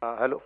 Hello.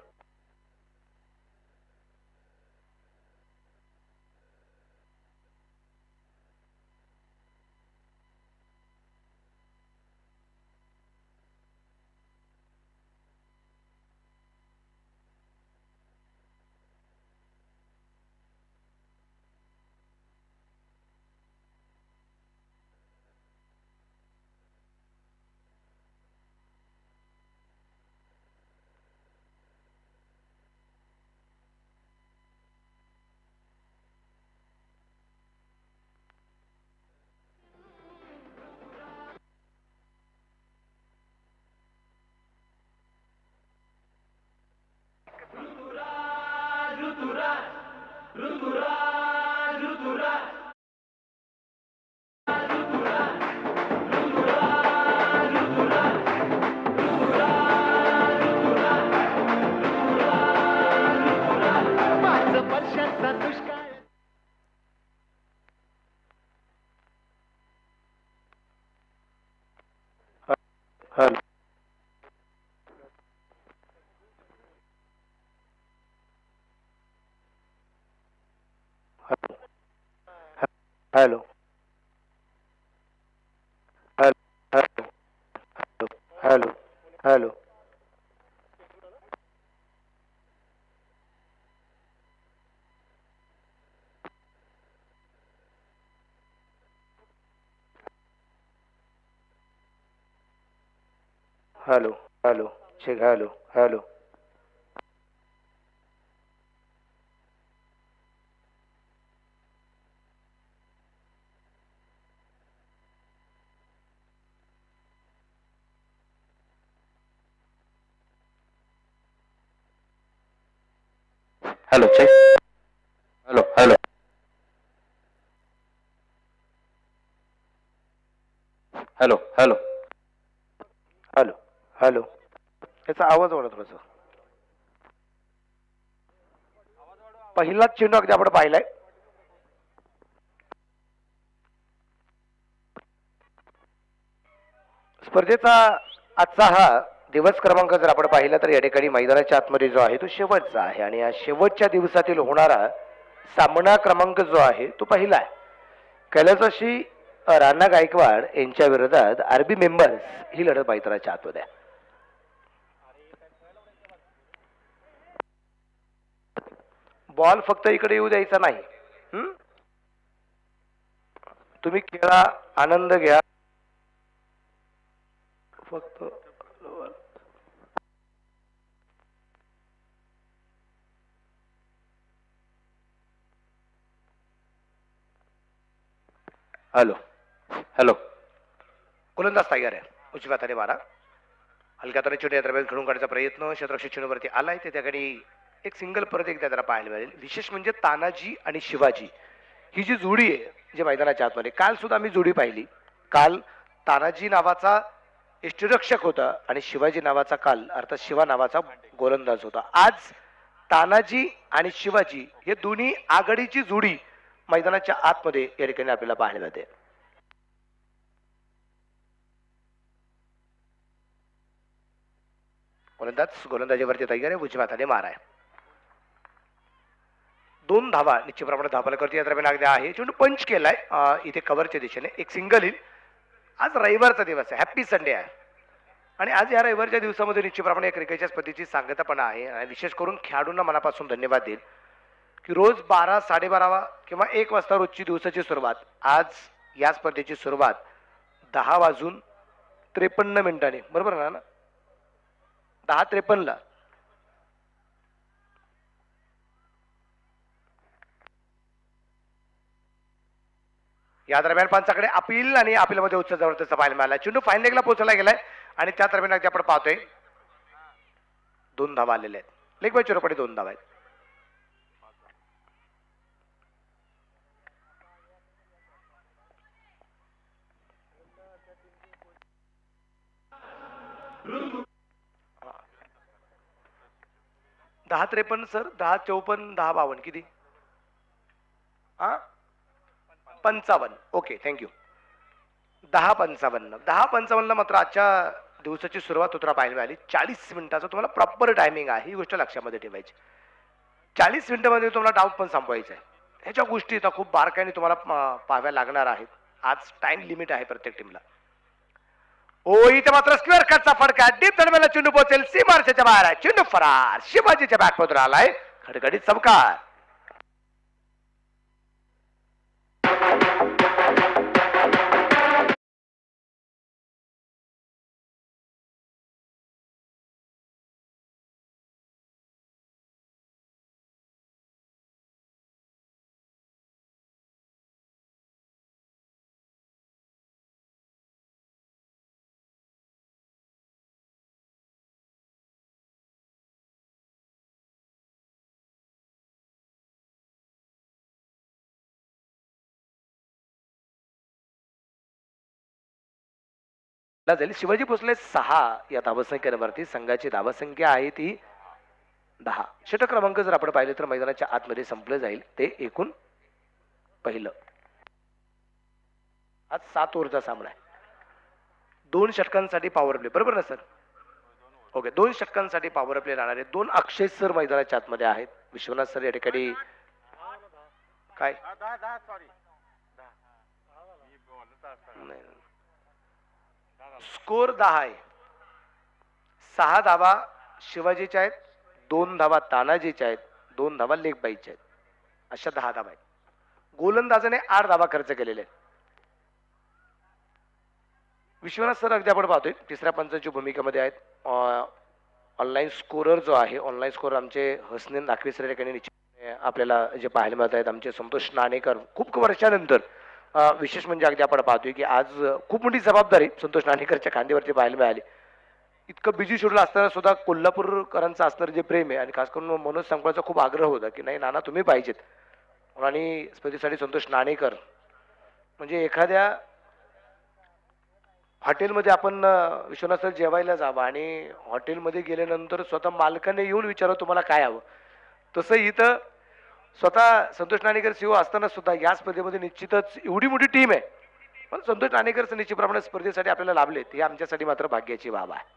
Hello. Hello. Hello. Hello. Hello. Hello. Hello. Check. Hello. Hello. Hello. Check. Hello. Hello. Hello. Hello. Hello. Hello. याचा आवाज वाढव थोडासा. पहिलाच चेंडू अगदी आपण पाहिलाय. स्पर्धेचा आजचा हा दिवस क्रमांक जर आपण पाहिला तर या ठिकाणी मैदानाच्या आतमध्ये जो आहे तो शेवटचा आहे आणि या शेवटच्या दिवसातील होणारा सामना क्रमांक जो आहे तो पहिला आहे. कैलासवासी राणा गायकवाड यांच्या विरोधात आरबी मेंबर्स ही लढत मैदानाच्या आतमध्ये आहे. बॉल फक्त इकडे येऊ द्यायचा नाही. तुम्ही खेळा, आनंद घ्या. फक्त हॅलो. हॅलो. गोलंदाज तयार आहे. उजव्या हाताने मारा. हलक्या हाताने चेंडू या दरम्यान खेळून काढण्याचा प्रयत्न क्षेत्ररक्षक चेंडूवरती आलाय. ते त्या ठिकाणी एक सिंगल परत एकदा त्याला पाहायला मिळेल. विशेष म्हणजे तानाजी आणि शिवाजी ही जी जोडी आहे जे मैदानाच्या आतमध्ये, काल सुद्धा आम्ही जोडी पाहिली. काल तानाजी नावाचा यष्टीरक्षक होता आणि शिवाजी नावाचा काल अर्थात शिवा नावाचा गोलंदाज होता. आज तानाजी आणि शिवाजी हे दोन्ही आघाडीची जोडी मैदानाच्या आतमध्ये या ठिकाणी आपल्याला पाहायला मिळते. गोलंदाज गोलंदाजीवरती तयार आहे. उजव्या हाताने मारा आहे. 2 धावा निश्चित प्रमाणात धावाला करते. या दरम्यान अगदी आहे चेंडू पंच केलाय इथे कव्हरच्या दिशेने. एक सिंगल येईल. आज रविवारचा दिवस आहे. हॅप्पी संडे आहे आणि आज या रविवारच्या दिवसामध्ये निश्चितप्रमाणे क्रिकेटच्या स्पर्धेची सांगतापणा आहे आणि विशेष करून खेळाडूंना मनापासून धन्यवाद देईल की रोज 12, 12:30 किंवा 1 वाजता रोजची दिवसाची सुरुवात. आज या स्पर्धेची सुरुवात 10:53 बरोबर ना? 10:53 या दरम्यान पंचाकडे अपील आणि अपीलमध्ये उच्च जबरदस्त पाहायला मिळाला. चेंडू फाईन लेगला पोहोचला गेलाय आणि त्या दरम्यान अगदी आपण पाहतोय 2 धावा आलेल्या आहेत. लेग बाय चिरोपडी 2 धावा आहेत. दहा 53 सर. 10-54 10-52 किती? 55. Okay thank you. 10-55 मात्र आजच्या दिवसाची सुरुवात तुम्हाला पाहायला मिळाली. 40 मिनिटाचं तुम्हाला प्रॉपर टायमिंग आहे, ही गोष्ट लक्षामध्ये ठेवायची. 40 मिनिटामध्ये तुम्हाला डाऊट पण संपवायचा आहे. ह्याच्या गोष्टी आता खूप बारकाईने तुम्हाला पाहाव्या लागणार आहेत. आज टाइम लिमिट आहे प्रत्येक टीमला. ओ इथे मात्र स्क्वेअर कटचा फडका, डीप दरम्यानला चेंडू पोहोचेल, सीमारेषेच्या बाहेर आहे, चेंडू फरार. शिवाजीच्या बॅटमधून आलाय खडखडीत चमकार. जाईल शिवाजी भोसले 6 या धावसंख्येवरती संघाची धावसंख्या आहे ती 10. षटक क्रमांक जर आपण पाहिले तर मैदानाच्या आतमध्ये संपलं जाईल ते एकूण पहिलं. आज 7 ओव्हरचा सामना आहे. 2 षटकांसाठी पॉवर प्ले, बरोबर ना सर? ओके, 2 षटकांसाठी पॉवर प्ले राहणार आहे. 2 अक्षय सर मैदानाच्या आतमध्ये आहेत. विश्वनाथ सर या ठिकाणी काय स्कोर 10 आहे. 6 धावा शिवाजीच्या आहेत, 2 धावा तानाजीच्या आहेत, 2 धावा लेखबाईच्या आहेत, अशा 10 धावा आहेत. गोलंदाजाने 8 धावा खर्च केलेले आहेत. विश्वनाथ सर अगदी आपण पाहतोय तिसऱ्या पंचांच्या भूमिकेमध्ये आहेत. ऑनलाईन स्कोरर जो आहे, ऑनलाईन स्कोरर आमचे हसनेन दाखवे सर या ठिकाणी आपल्याला जे पाहायला मिळत आहेत. आमचे संतोष नाणेकर खूप वर्षानंतर, विशेष म्हणजे अगदी आपण पाहतोय की आज खूप मोठी जबाबदारी संतोष नाणेकरच्या खांद्यावरती पाहायला मिळाली. इतकं बिझी शेड्यूल असताना सुद्धा कोल्हापूरकरांचं असणारं जे प्रेम आहे आणि खास करून मनोज संकवाळचा खूप आग्रह होता की नाही नाना तुम्ही पाहिजेत, आणि स्पर्धेसाठी संतोष नाणेकर म्हणजे एखाद्या हॉटेलमध्ये आपण विश्वनाथ सर जेवायला जावं आणि हॉटेलमध्ये गेल्यानंतर स्वतः मालकाने येऊन विचारावं तुम्हाला काय हवं, तसं इथं स्वतः संतोष नाणेकर सीओ असताना सुद्धा या स्पर्धेमध्ये निश्चितच एवढी मोठी टीम आहे, पण संतोष नाणेकर निश्चितप्रमाणे स्पर्धेसाठी आपल्याला लाभलेत, हे आमच्यासाठी मात्र भाग्याची बाब आहे.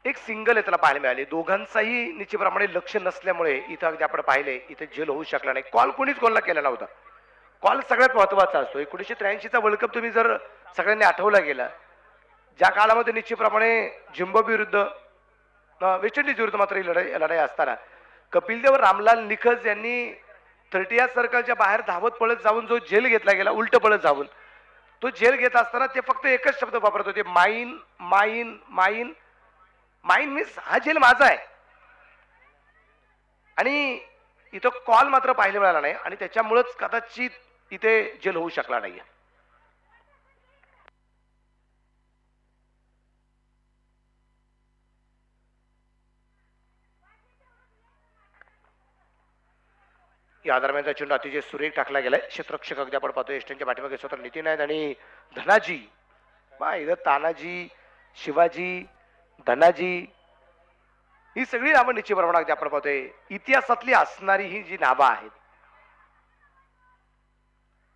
एक सिंगल आहे त्याला पाहायला मिळाले. दोघांचाही निश्चितप्रमाणे लक्ष नसल्यामुळे इथं अगदी आपण पाहिले इथे झेल होऊ शकला नाही. कॉल कोणीच कोणाला केला नव्हता. कॉल सगळ्यात महत्वाचा असतो. 1983चा वर्ल्ड कप तुम्ही जर सगळ्यांनी आठवला गेला, ज्या काळामध्ये निश्चितप्रमाणे झिम्बाब्वे विरुद्ध वेस्ट इंडिज विरुद्ध मात्र ही लढाई असताना कपिलदेव रामलाल निखज यांनी 30 सर्कलच्या बाहेर धावत पळत जाऊन जो झेल घेतला गेला, उलट पळत जाऊन तो झेल घेत असताना ते फक्त एकच शब्द वापरत होते, माईन माईन माईन माईन मीन्स हा झेल माझा आहे. आणि इथं कॉल मात्र पाहायला मिळाला नाही आणि त्याच्यामुळेच कदाचित इथे झेल होऊ शकला नाही. या दरम्यानचा चेंडू अतिशय सुरेख टाकला गेलाय. क्षेत्ररक्षक अगदी आपण पाहतोय एस्टनच्या पाठीमागे स्वतः नितीन आहेत आणि धनाजी, इथं तानाजी, शिवाजी, धनाजी ही सगळी नावं निश्चित प्रमाणात अगदी आपण पाहतोय इतिहासातली असणारी ही जी नावं आहेत.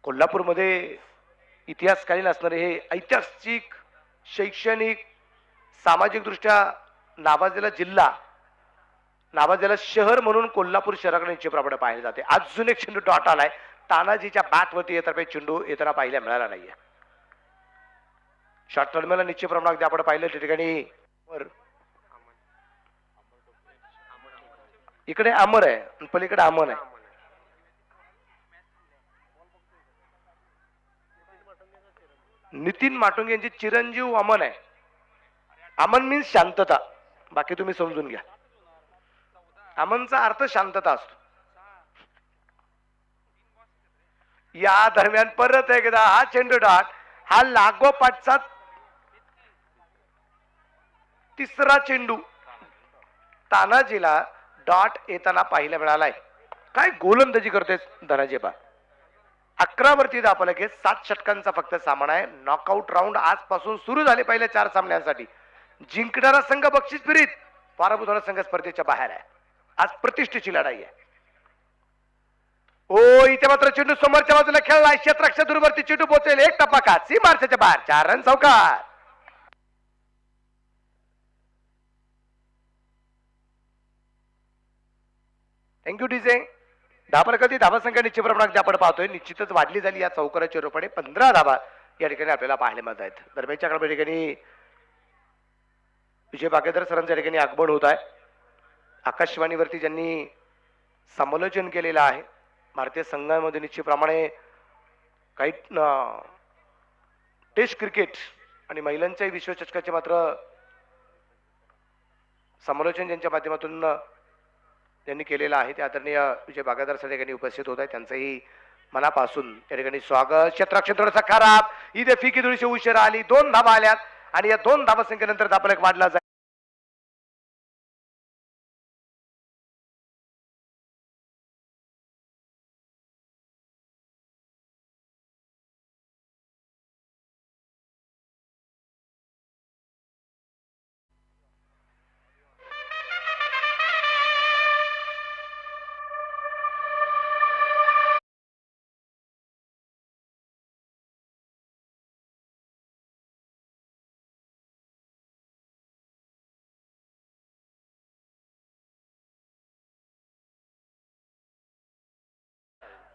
कोल्हापूरमध्ये इतिहासकालीन असणारे हे ऐतिहासिक, शैक्षणिक, सामाजिक दृष्ट्या नावाजलेला जिल्हा, नावाजलेला शहर म्हणून कोल्हापूर शहराकडे निश्चित प्रमाणात पाहिले जाते. अजून एक चेंडू डॉट आलाय. तानाजीच्या बॅटवरती येतर्फे चेंडू येताना पाहायला मिळाला नाहीये. शॉर्ट टर्मला निश्चित प्रमाणात आपण पाहिलं त्या ठिकाणी इकडे अमर आहे, पलीकडे अमन आहे. नितीन माटुंगे यांचे चिरंजीव अमन आहे. अमन मीन्स शांतता, बाकी तुम्ही समजून घ्या. अमनचा अर्थ शांतता असतो. या दरम्यान परत एकदा हा चेंडू डॉट, हा लागोपाठचा तिसरा चेंडू तानाजीला डॉट येताना पाहायला मिळालाय. काय गोलंदाजी करतोय धनाजीबा. 11 वरती दापलके 7 षटकांचा फक्त सामना आहे. नॉकआउट राऊंड आजपासून सुरू झाले पहिल्या 4 सामन्यांसाठी. जिंकणारा संघ बक्षीस फिरीत, पराभूत होणारा संघ स्पर्धेच्या बाहेर आहे. आज प्रतिष्ठेची लढाई आहे. ओ इथे मात्र चेंडू समोरच्या बाजूला खेळलाय. क्षेत्ररक्षक दूरवरती चेंडू पोहोचेल. एक टप्पा का सी मार्चच्या बाहेर. 4 रन चौकार. Thank you DJ. धाबा कधी धाबा संख्या निश्चित प्रमाणात आपण पाहतोय निश्चितच वाढली झाली या चौकाराच्या रूपाने. 15 धाबा या ठिकाणी आपल्याला पाहायला मिळत आहेत. दरम्यानच्या काळामध्ये ठिकाणी विजय बागेदर सरांच्या ठिकाणी आगमन होत आहे. आकाशवाणीवरती ज्यांनी समालोचन केलेलं आहे भारतीय संघामध्ये निश्चितप्रमाणे काही टेस्ट क्रिकेट आणि महिलांच्याही विश्वचषकाचे मात्र समालोचन ज्यांच्या माध्यमातून त्यांनी केलेलं आहे ते आदरणीय विजय बागादार सर ठिकाणी उपस्थित होत आहे. त्यांचंही मनापासून त्या ठिकाणी स्वागत. क्षेत्ररक्षक खराब इथे फिकी थोडीशी उशिरा आली. 2 धाबा आल्यात आणि या 2 धाबा संख्येनंतर धाबफलक वाढला जाईल.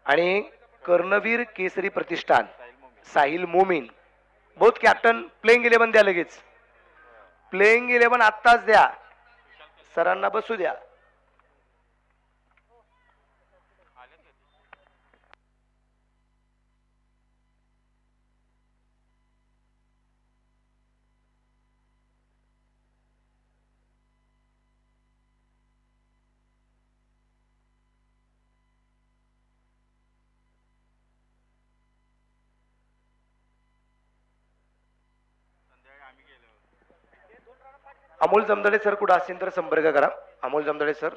आणि Karnaveer Kesari Pratishthan Sahil Momin both captain playing 11 द्या. लगेच प्लेइंग 11 आत्ताच द्या. सरांना बसू द्या. अमोल जमदडे सर कुठं असेल तर संपर्क करा. अमोल जमदडे सर,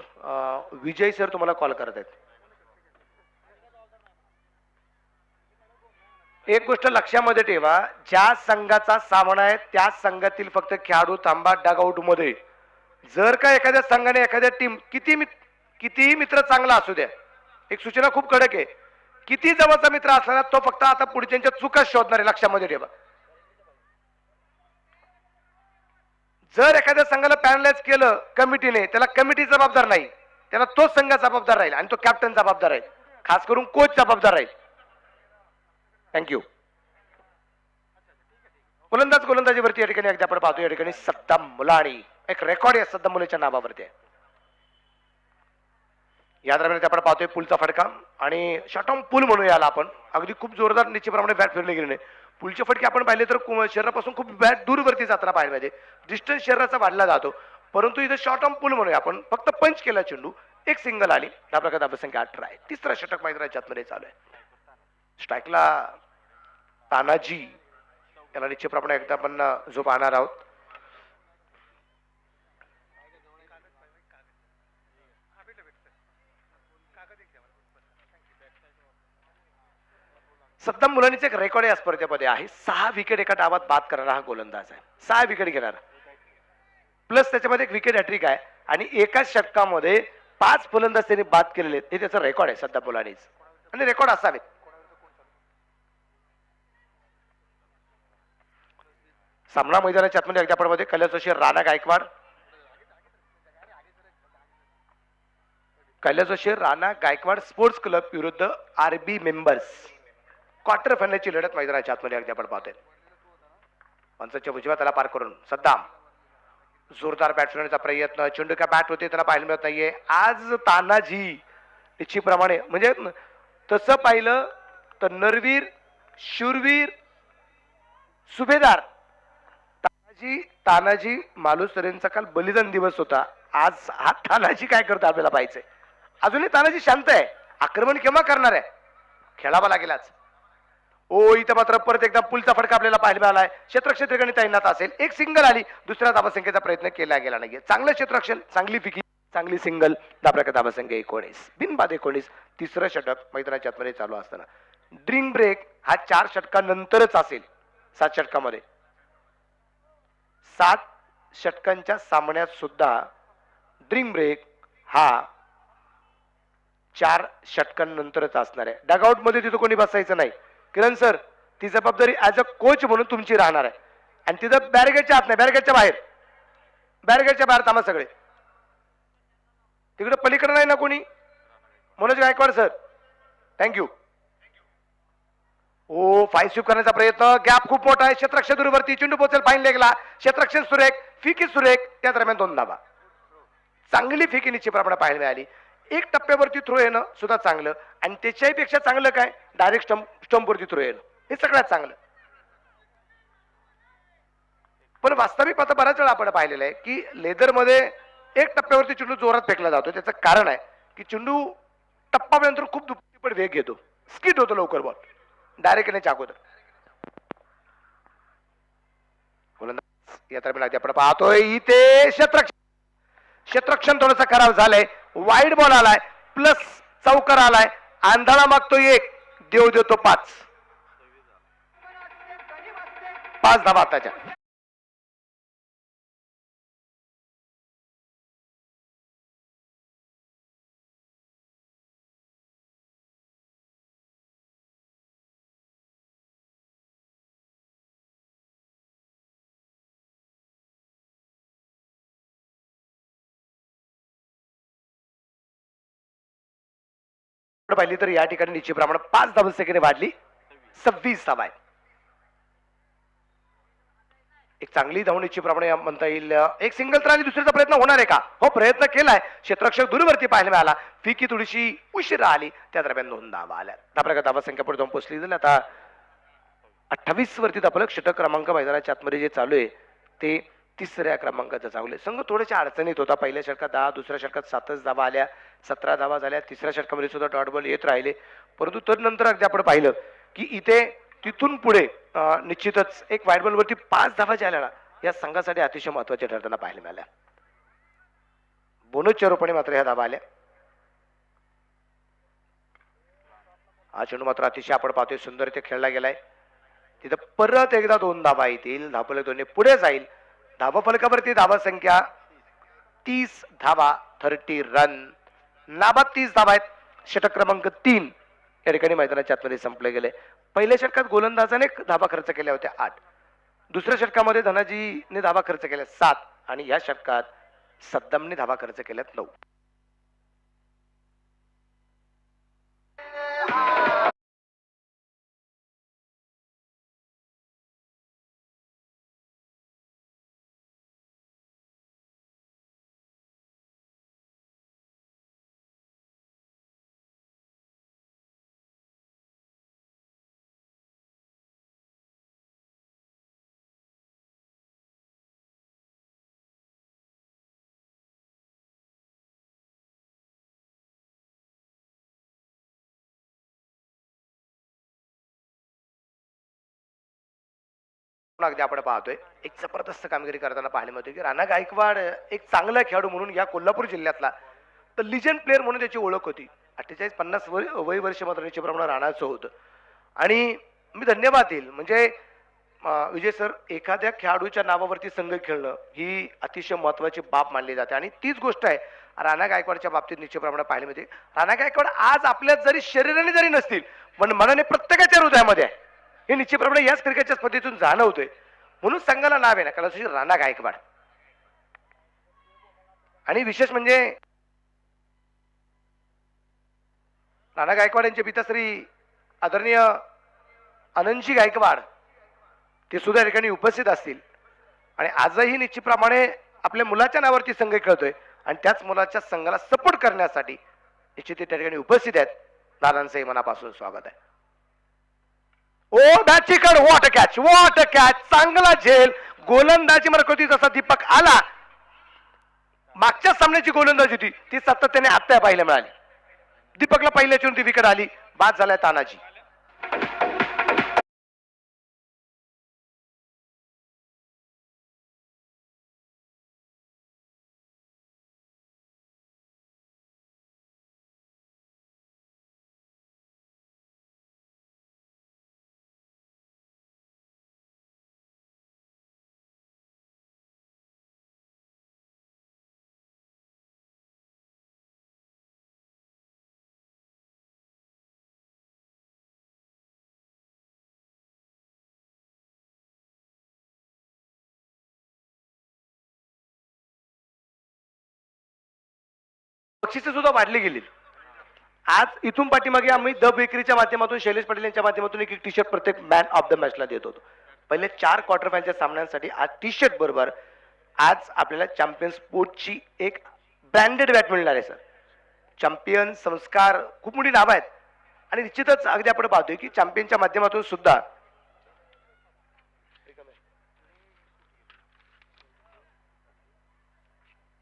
विजय सर तुम्हाला कॉल करत आहेत. एक गोष्ट लक्षामध्ये ठेवा, ज्या संघाचा सामना आहे त्या संघातील फक्त खेळाडू थांबा डगआउट मध्ये. जर का एखाद्या संघाने एखाद्या टीम कितीही मित्र चांगला असू द्या, एक सूचना खूप कडक आहे, किती जवळचा मित्र असला तो फक्त आता पुढच्या चुका शोधणार आहे. लक्षामध्ये ठेवा. जर एखाद्या संघाला पॅनलाइज केलं कमिटीने, त्याला कमिटी जबाबदार नाही, त्याला तोच संघ जबाबदार राहील आणि तो कॅप्टन जबाबदार राहील. खास करून कोच जबाबदार राहील. थँक्यू. गोलंदाजीवरती या ठिकाणी एकदा आपण पाहतो या ठिकाणी सद्दाम मुलानी. एक रेकॉर्ड आहे सद्दाम मुलाच्या नावावरती आहे. या दरम्यान आपण पाहतोय पुलचा फटका आणि शॉटॉम पूल म्हणूया याला आपण. अगदी खूप जोरदार निश्चितप्रमाणे बॅट फिरले गेले नाही. पुलचे फटके आपण पाहिले तर शरीरापासून खूप बॅट दूरवरती जाताना पाहायला पाहिजे. डिस्टन्स शरीराचा वाढला जातो, परंतु इथे शॉर्ट ऑन पूल म्हणूया आपण. फक्त पंच केला चेंडू, एक सिंगल आली. त्या प्रकारे धाबसंख्या 18 आहे. तिसरा षटक मैदानाच्या आतमध्ये चालू आहे. स्ट्राईकला तानाजी याला निश्चितप्रमाणे एकदा आपण जो पाहणार आहोत. सद्दाम मुलानीचे एक रेकॉर्ड या स्पर्धेमध्ये आहे. 6 विकेट एका डावात बाद करणारा हा गोलंदाज आहे. 6 विकेट घेणार, प्लस त्याच्यामध्ये एक विकेट हॅट्रिक आहे आणि एकाच षटकामध्ये 5 फलंदाज त्यांनी बाद केलेले हे त्याचं रेकॉर्ड आहे सद्दाम मुलानीच, आणि रेकॉर्ड असावेत. सामना मैदानाच्या आतमध्ये एकदा आपण मध्ये कैलास राणा गायकवाड. कैलास राणा गायकवाड स्पोर्ट्स क्लब विरुद्ध आरबी मेंबर्स. क्वार्टर फायनलची लढत मैदानाच्या आतमध्ये अगदी आपण पाहतोय. पंचाच्या उजव्या त्याला पार करून सद्दाम जोरदार बॅट फिरवण्याचा प्रयत्न. चेंडू का बॅट होते त्याला पाहायला मिळत नाहीये. आज तानाजी निश्चितप्रमाणे म्हणजे तसं पाहिलं तर नरवीर, शूरवीर, सुभेदार तानाजी मालुसरेंचा काल बलिदान दिवस होता. आज हा तानाजी काय करतो आपल्याला पाहिजे. अजूनही तानाजी शांत आहे. आक्रमण केव्हा करणार आहे, खेळावा लागेल आज. ओ इथं मात्र परत एकदा पुलचा फटका आपल्याला पाहायला मिळालाय. क्षेत्ररक्षण ठिकाणी तैनात असेल. एक सिंगल आली, दुसऱ्या धावसंख्येचा प्रयत्न केला गेला नाहीये. चांगलं क्षेत्ररक्षण, चांगली फिकी, चांगली सिंगल. दाबराका धावसंख्या 19 बिनबाद 19. तिसरं षटक मैदानाच्या आतमध्ये चालू असताना ड्रिंक ब्रेक हा 4 षटकांनंतरच असेल. 7 षटकामध्ये 7 षटकांच्या सामन्यात सुद्धा ड्रिंक ब्रेक हा 4 षटकांनंतरच असणार आहे. डगआउट मध्ये तिथं कोणी बसायचं नाही. किरण सर, ती जबाबदारी ऍज अ कोच म्हणून तुमची राहणार आहे. आणि तिथं बॅरिगेटच्या आत नाही, बॅरिगेटच्या बाहेर, बॅरिगेटच्या बाहेर थांबा सगळे. तिकडे पलीकडे नाही ना कोणी. Manoj Gaikwad sir, thank you. ओ 5 स्वीप करण्याचा प्रयत्न, गॅप खूप मोठा आहे. क्षेत्ररक्षण दूरवरती, चेंडू पोहोचेल फाईन लेगला. क्षेत्ररक्षण सुरेख, फिकी सुरेख. त्या दरम्यान 2 धावा. चांगली फिकी निश्चितप्रमाणे पाहायला मिळाली. एक टप्प्यावरती थ्रो येणं सुद्धा चांगलं, आणि त्याच्याही पेक्षा चांगलं काय, डायरेक्ट स्टंपवरती थ्रो येणं, हे सगळ्यात चांगलं. पण वास्तविक आता बऱ्याच वेळा आपण पाहिलेलं आहे की लेदरमध्ये एक टप्प्यावरती चेंडू जोरात फेकला जातो. त्याचं कारण आहे की चेंडू टप्प्यानंतर खूप दुप्पट वेग घेतो, स्किट होतो लवकर बॉल डायरेक्ट येण्याच्या अगोदर. या दरम्यान आपण पाहतोय इथे क्षेत्ररक्षण थोडंसं खराब झालंय. वाईड बॉल आलाय, प्लस चौकार आलाय. आंधळा मागतो 1, देव देतो 5. 5 धावा आताच्या. पाहिली तर या ठिकाणी निश्चितप्रमाणे 5 धावसंख्येने वाढली. 26 धावा आहे. एक चांगली धाव निश्चितप्रमाणे म्हणता येईल. एक सिंगल तर आली, दुसऱ्याचा प्रयत्न होणार आहे का? हो, प्रयत्न केलाय. क्षेत्ररक्षक दूरवरती पाहायला मिळाला. फिकी थोडीशी उशिरा आली. त्या दरम्यान 2 धावा आल्या. धाब्याका धावा संख्या पुढे जाऊन पोहोचली. आता 28 वरती धापलक षटक क्रमांक मैदानाच्या आतमध्ये जे चालू आहे ते 3ऱ्या क्रमांकाचं चालू आहे. संघ थोड्याशा अडचणीत होता. पहिल्या षटकात 10, दुसऱ्या षटकात 7च धावा आल्या. 17 धावा झाल्या. तिसऱ्या षटकामध्ये सुद्धा डॉट बॉल येत राहिले. परंतु तदनंतर अगदी आपण पाहिलं की इथे तिथून पुढे निश्चितच एक व्हाईट बॉल वरती 5 धावा ज्या आल्या या संघासाठी अतिशय महत्वाच्या ठरताना पाहायला मिळाल्या. बोनसच्या रूपाने मात्र ह्या धावा आल्या. हा चेंडू मात्र अतिशय आपण पाहतोय सुंदर इथे खेळला गेलाय. तिथं परत एकदा 2 धावा येतील. धावफलक दोन्ही पुढे जाईल. धावफलकावरती धावा संख्या 30 धावा, 30 रन. नाबाद 30 धावा आहेत. षटक क्रमांक 3 या ठिकाणी मैदानाच्या आतमध्ये संपले गेले. पहिल्या षटकात गोलंदाजाने धावा खर्च केल्या होत्या 8. दुसऱ्या षटकामध्ये धनाजीने धावा खर्च केल्या 7 आणि या षटकात सद्दामने धावा खर्च केल्यात 9. अगदी आपण पाहतोय एक जबरदस्त कामगिरी करताना पाहायला मिळते की राणा गायकवाड एक चांगला खेळाडू म्हणून या कोल्हापूर जिल्ह्यातला तर लिजंड प्लेअर म्हणून त्याची ओळख होती. 48-50 वय वर्ष मात्र निश्चितप्रमाणे राणाचं होतं. आणि मी धन्यवाद देईल म्हणजे विजय सर, एखाद्या खेळाडूच्या नावावरती संघ खेळणं ही अतिशय महत्वाची बाब मानली जाते आणि तीच गोष्ट आहे राणा गायकवाडच्या बाबतीत निश्चितप्रमाणे पाहायला मिळते. राणा गायकवाड आज आपल्यात जरी शरीराने जरी नसतील पण मनाने प्रत्येकाच्या हृदयामध्ये आहे. हे निश्चितप्रमाणे याच क्रिकेटच्या स्पर्धेतून जाणवतोय. म्हणून संघाला नाव आहे ना कला राणा गायकवाड. आणि विशेष म्हणजे राणा गायकवाड यांचे पिताश्री आदरणीय आनंदजी गायकवाड ते सुद्धा या ठिकाणी उपस्थित असतील. आणि आजही निश्चितप्रमाणे आपल्या मुलाच्या नावावरती संघ खेळतोय आणि त्याच मुलाच्या संघाला सपोर्ट करण्यासाठी निश्चित त्या ठिकाणी उपस्थित आहेत. दादांचंही मनापासून स्वागत आहे. ओ that chicken, what catch, what catch. चांगला झेल गोलंदाजी मार्फत जसा दीपक आला. मागच्या सामन्याची गोलंदाजी होती ती सातत्याने आता पाहायला मिळाली. दीपकला पहिल्या चेंडूची विकेट आली. बाद झालाय तानाजी. बक्षिसे सुद्धा वाढली गेली. आज इथून पाठीमागे आम्ही द बेकरीच्या माध्यमातून शैलेश पाटील यांच्या माध्यमातून एक टी शर्ट प्रत्येक मॅन ऑफ द मॅचला देत होतो. पहिले 4 क्वार्टर फायनलच्या सामन्यांसाठी आज टी शर्ट बरोबर आज आपल्याला चॅम्पियन स्पोर्टची एक ब्रँडेड बॅट मिळणार आहे सर. चॅम्पियन संस्कार खूप मोठी नावं आहेत आणि निश्चितच अगदी आपण पाहतोय की चॅम्पियनच्या माध्यमातून सुद्धा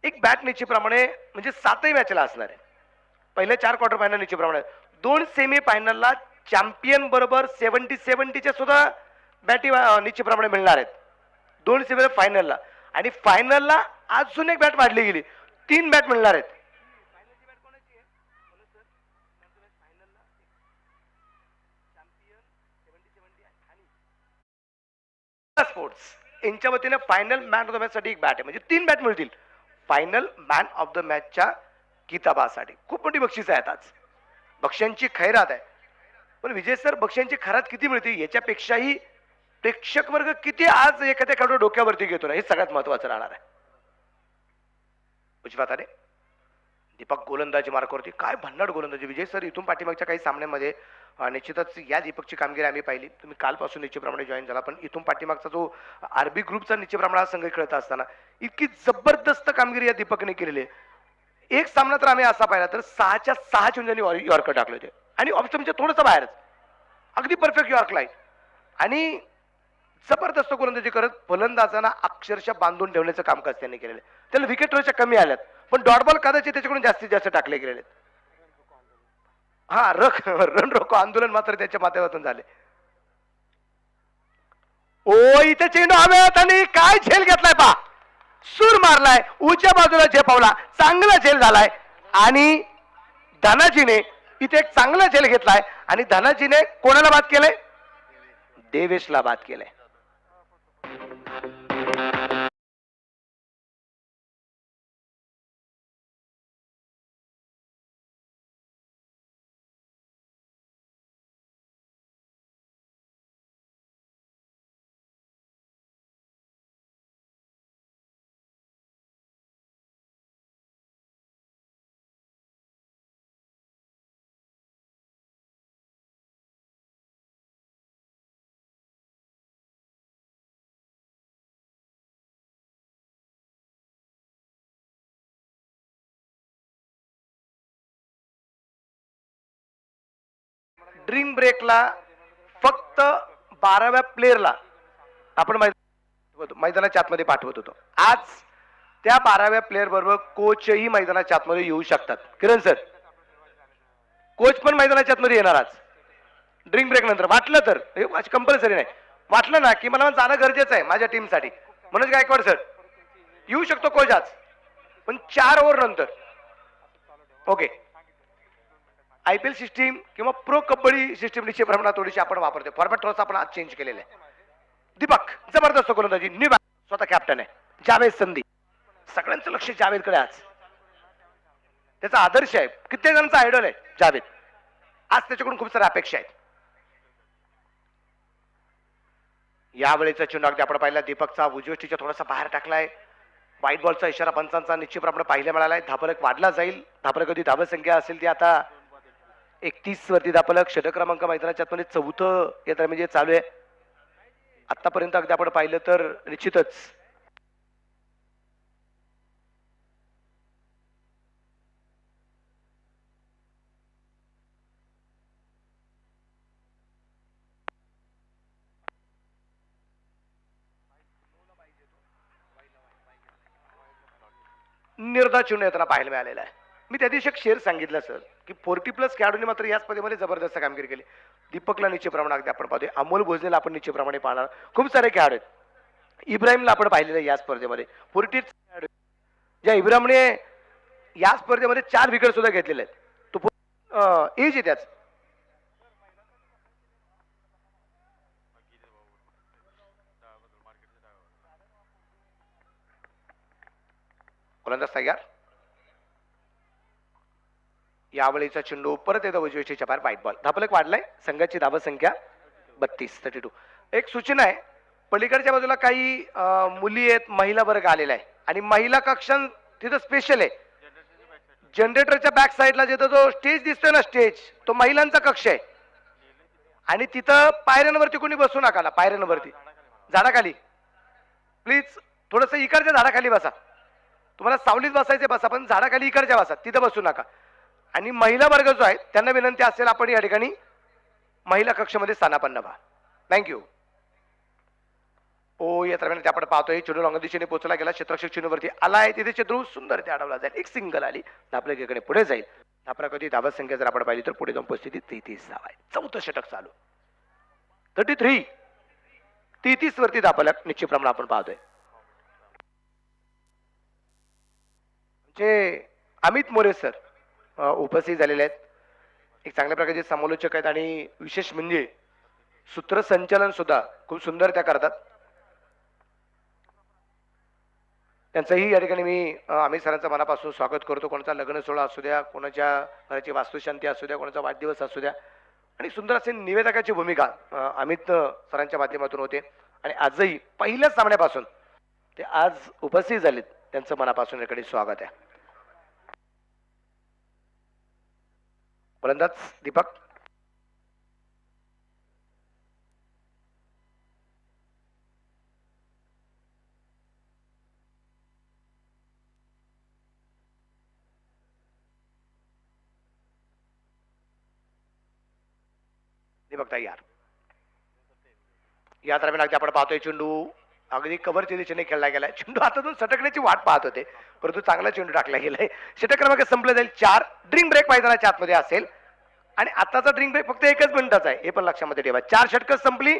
एक बॅट निश्चितप्रमाणे म्हणजे 7ही मॅचला असणार आहे. पहिल्या 4 क्वार्टर फायनल निश्चितप्रमाणे 2 सेमी फायनलला चॅम्पियन बरोबर 70-70च्या सुद्धा बॅटी निश्चितप्रमाणे मिळणार आहेत. 2 सेमी फायनलला आणि फायनलला अजून एक बॅट वाढली गेली. 3 बॅट मिळणार आहेत. स्पोर्ट्स यांच्या वतीने final man of the match साठी एक बॅट आहे म्हणजे 3 बॅट मिळतील फायनल मॅन ऑफ द मॅचच्या किताबासाठी. खूप मोठी बक्षीस आहेत आज. बक्षांची खैरात आहे. पण विजय सर बक्षांची खैरात किती मिळते याच्यापेक्षाही प्रेक्षक वर्ग किती आज एखाद्या खेळाडू डोक्यावरती घेतो ना हे सगळ्यात महत्वाचं राहणार आहे. उजव्या हाताने दीपक गोलंदाजी मार्कावरती काय भन्नाट गोलंदाजी. विजय सर इथून पाठीमागच्या काही सामन्यामध्ये निश्चितच या दीपकची कामगिरी आम्ही पाहिली. तुम्ही कालपासून निश्चितप्रमाणे जॉईन झाला पण इथून पाठीमागचा जो आरबी ग्रुपचा निश्चितप्रमाणे संघ खेळत असताना इतकी जबरदस्त कामगिरी या दीपकने केलेली आहे. एक सामना तर आम्ही असा पाहिला तर 6च्या 6 चुंजांनी यॉर्कर टाकले होते आणि ऑप्शनच्या थोडंसं बाहेरच अगदी परफेक्ट यॉर्क लाईन आणि जबरदस्त गोलंदाजी करत फलंदाजांना अक्षरशः बांधून ठेवण्याचं कामकाज त्यांनी केलेलं आहे. त्याला विकेट थोड्याशा कमी आल्यात पण डॉट बॉल कदाचित त्याच्याकडून जास्तीत जास्त टाकले गेलेले आहेत. हा रन रोको आंदोलन मात्र त्याच्या माध्यमातून झाले. ओ इथे चेंडू हवेत आणि काय झेल घेतलाय पा सूर मारलाय उजव्या बाजूला झेपावला चांगला झेल झालाय आणि धनाजीने इथे एक चांगला झेल घेतलाय आणि धनाजीने कोणाला बाद केलंय देवेशला बाद केलंय. ड्रीम ब्रेकला फक्त 12व्या प्लेअरला आपण मैदानाच्या आतमध्ये पाठवत होतो. आज त्या 12व्या प्लेअर बरोबर कोचही मैदानाच्या आतमध्ये येऊ शकतात. किरण सर कोच पण मैदानाच्या आतमध्ये येणार आज ड्रिंक ब्रेक नंतर. वाटलं तर कंपल्सरी नाही वाटलं ना की मला जाणं गरजेचं आहे माझ्या टीमसाठी मनोज गायकवाड सर येऊ शकतो कोच आज पण 4 ओव्हर नंतर. ओके IPL सिस्टीम किंवा प्रो कबड्डी सिस्टीम निश्चित प्रमाणात थोडीशी आपण वापरतो. फॉर्मॅट थोडासा आपण आज चेंज केलेला आहे. दीपक जबरदस्त गोलंदाजी न्यू स्वतः कॅप्टन आहे. जावेद संधी सगळ्यांचं लक्ष जावेदकडे आज. त्याचा आदर्श आहे कित्येक जणांचा आयडॉल आहे जावेद. आज त्याच्याकडून खूप साऱ्या अपेक्षा आहेत. यावेळेचा चेंडू अगदी आपण पाहिला दीपकचा उजवीच्या थोडासा बाहेर टाकलाय. व्हाईट बॉलचा इशारा पंचांचा निश्चित प्रमाणे पाहायला मिळालाय. धापलक वाढला जाईल. धापलक कधी धाव संख्या असेल ती आता 31 वरती धापलक. षटक क्रमांक मैदानाच्या आतमध्ये 4थं या दरम्यान जे चालू आहे आतापर्यंत अगदी आपण पाहिलं तर निश्चितच निर्धार चेंडू येताना पाहायला मिळालेला आहे. मी त्या दिवशी एक शेअर सांगितलं सर की 40+ खेळाडूंनी मात्र या स्पर्धेमध्ये जबरदस्त कामगिरी केली. दीपकला निश्चित प्रमाणात अगदी आपण पाहतोय. अमोल भोजनेला आपण निश्चित प्रमाणे पाहणार. खूप सारे खेळाडू आहेत. इब्राहिमला आपण पाहिलेलं आहे या स्पर्धेमध्ये. 40 खेळाडू ज्या इब्राहिमने या स्पर्धेमध्ये 4 विकेट सुद्धा घेतलेले आहेत. तो एज आहे त्याच. गोलंदाज तयार. यावेळीचा चेंडू परत येतो उजवीच्या बाहेर. White ball. धापलक वाढलाय. संघाची धाव संख्या 32. एक सूचना आहे पलीकडच्या बाजूला काही मुली आहेत महिला वर्ग आलेला आहे आणि महिला कक्षान तिथं स्पेशल आहे. जनरेटरच्या बॅक साईडला जिथं जो स्टेज दिसतोय ना, स्टेज तो महिलांचा कक्ष आहे. आणि तिथं पायऱ्यांवरती कोणी बसू नका ना, पायऱ्यांवरती झाडाखाली प्लीज थोडस इकडच्या झाडाखाली बसा. तुम्हाला सावलीत बसायचे बसा, पण झाडाखाली इकडच्या बसा, तिथं बसू नका. आणि महिला वर्ग जो आहे त्यांना विनंती असेल आपण या ठिकाणी महिला कक्षमध्ये स्थानापन्न व्हा. थँक्यू. ओ या दरम्यान आपण पाहतोय चेंडू रंग दिशेने पोहोचला गेला, क्षेत्ररक्षक चेंडूवरती आलाय, तिथे चेंडू सुंदर ते अडवला जाईल, एक सिंगल आली, आपल्या एकीकडे पुढे जाईल. आपल्या कधी धावा संख्या जर आपण पाहिली तर पुढे जाऊन परिस्थिती 33 धावा आहे. चौथं षटक चालू 33 33 वरती धापल्या निश्चित प्रमाण आपण पाहतोय. म्हणजे अमित मोरे सर उपस्थित झालेले आहेत. एक चांगल्या प्रकारचे समालोचक आहेत आणि विशेष म्हणजे सूत्रसंचालन सुद्धा खूप सुंदर त्या करतात. त्यांचंही या ठिकाणी मी अमित सरांचं मनापासून स्वागत करतो. कोणाचा लग्न सोहळा असू द्या, कोणाच्या घराची वास्तुशांती असू द्या, कोणाचा वाढदिवस असू द्या, आणि सुंदर असे निवेदकाची भूमिका अमित सरांच्या माध्यमातून होते. आणि आजही पहिल्याच सामन्यापासून ते आज उपस्थित झालेत, त्यांचं मनापासून या ठिकाणी स्वागत आहे. फलंदाज दीपक. दीपक तयार. या दरम्यान अगदी आपण पाहतोय चेंडू अगदी कव्हरच्या दिशेने खेळला गेलाय. चेंडू हातातून सटकण्याची वाट पाहत होते, परंतु चांगला चेंडू टाकला गेलाय. षटक क्रमांक संपला जाईल 4. ड्रिंक ब्रेक मैदानाच्या आतमध्ये असेल आणि आताचा ड्रिंक ब्रेक फक्त 1 मिनिटाचा आहे, हे पण लक्षामध्ये ठेवा. 4 षटकं संपली,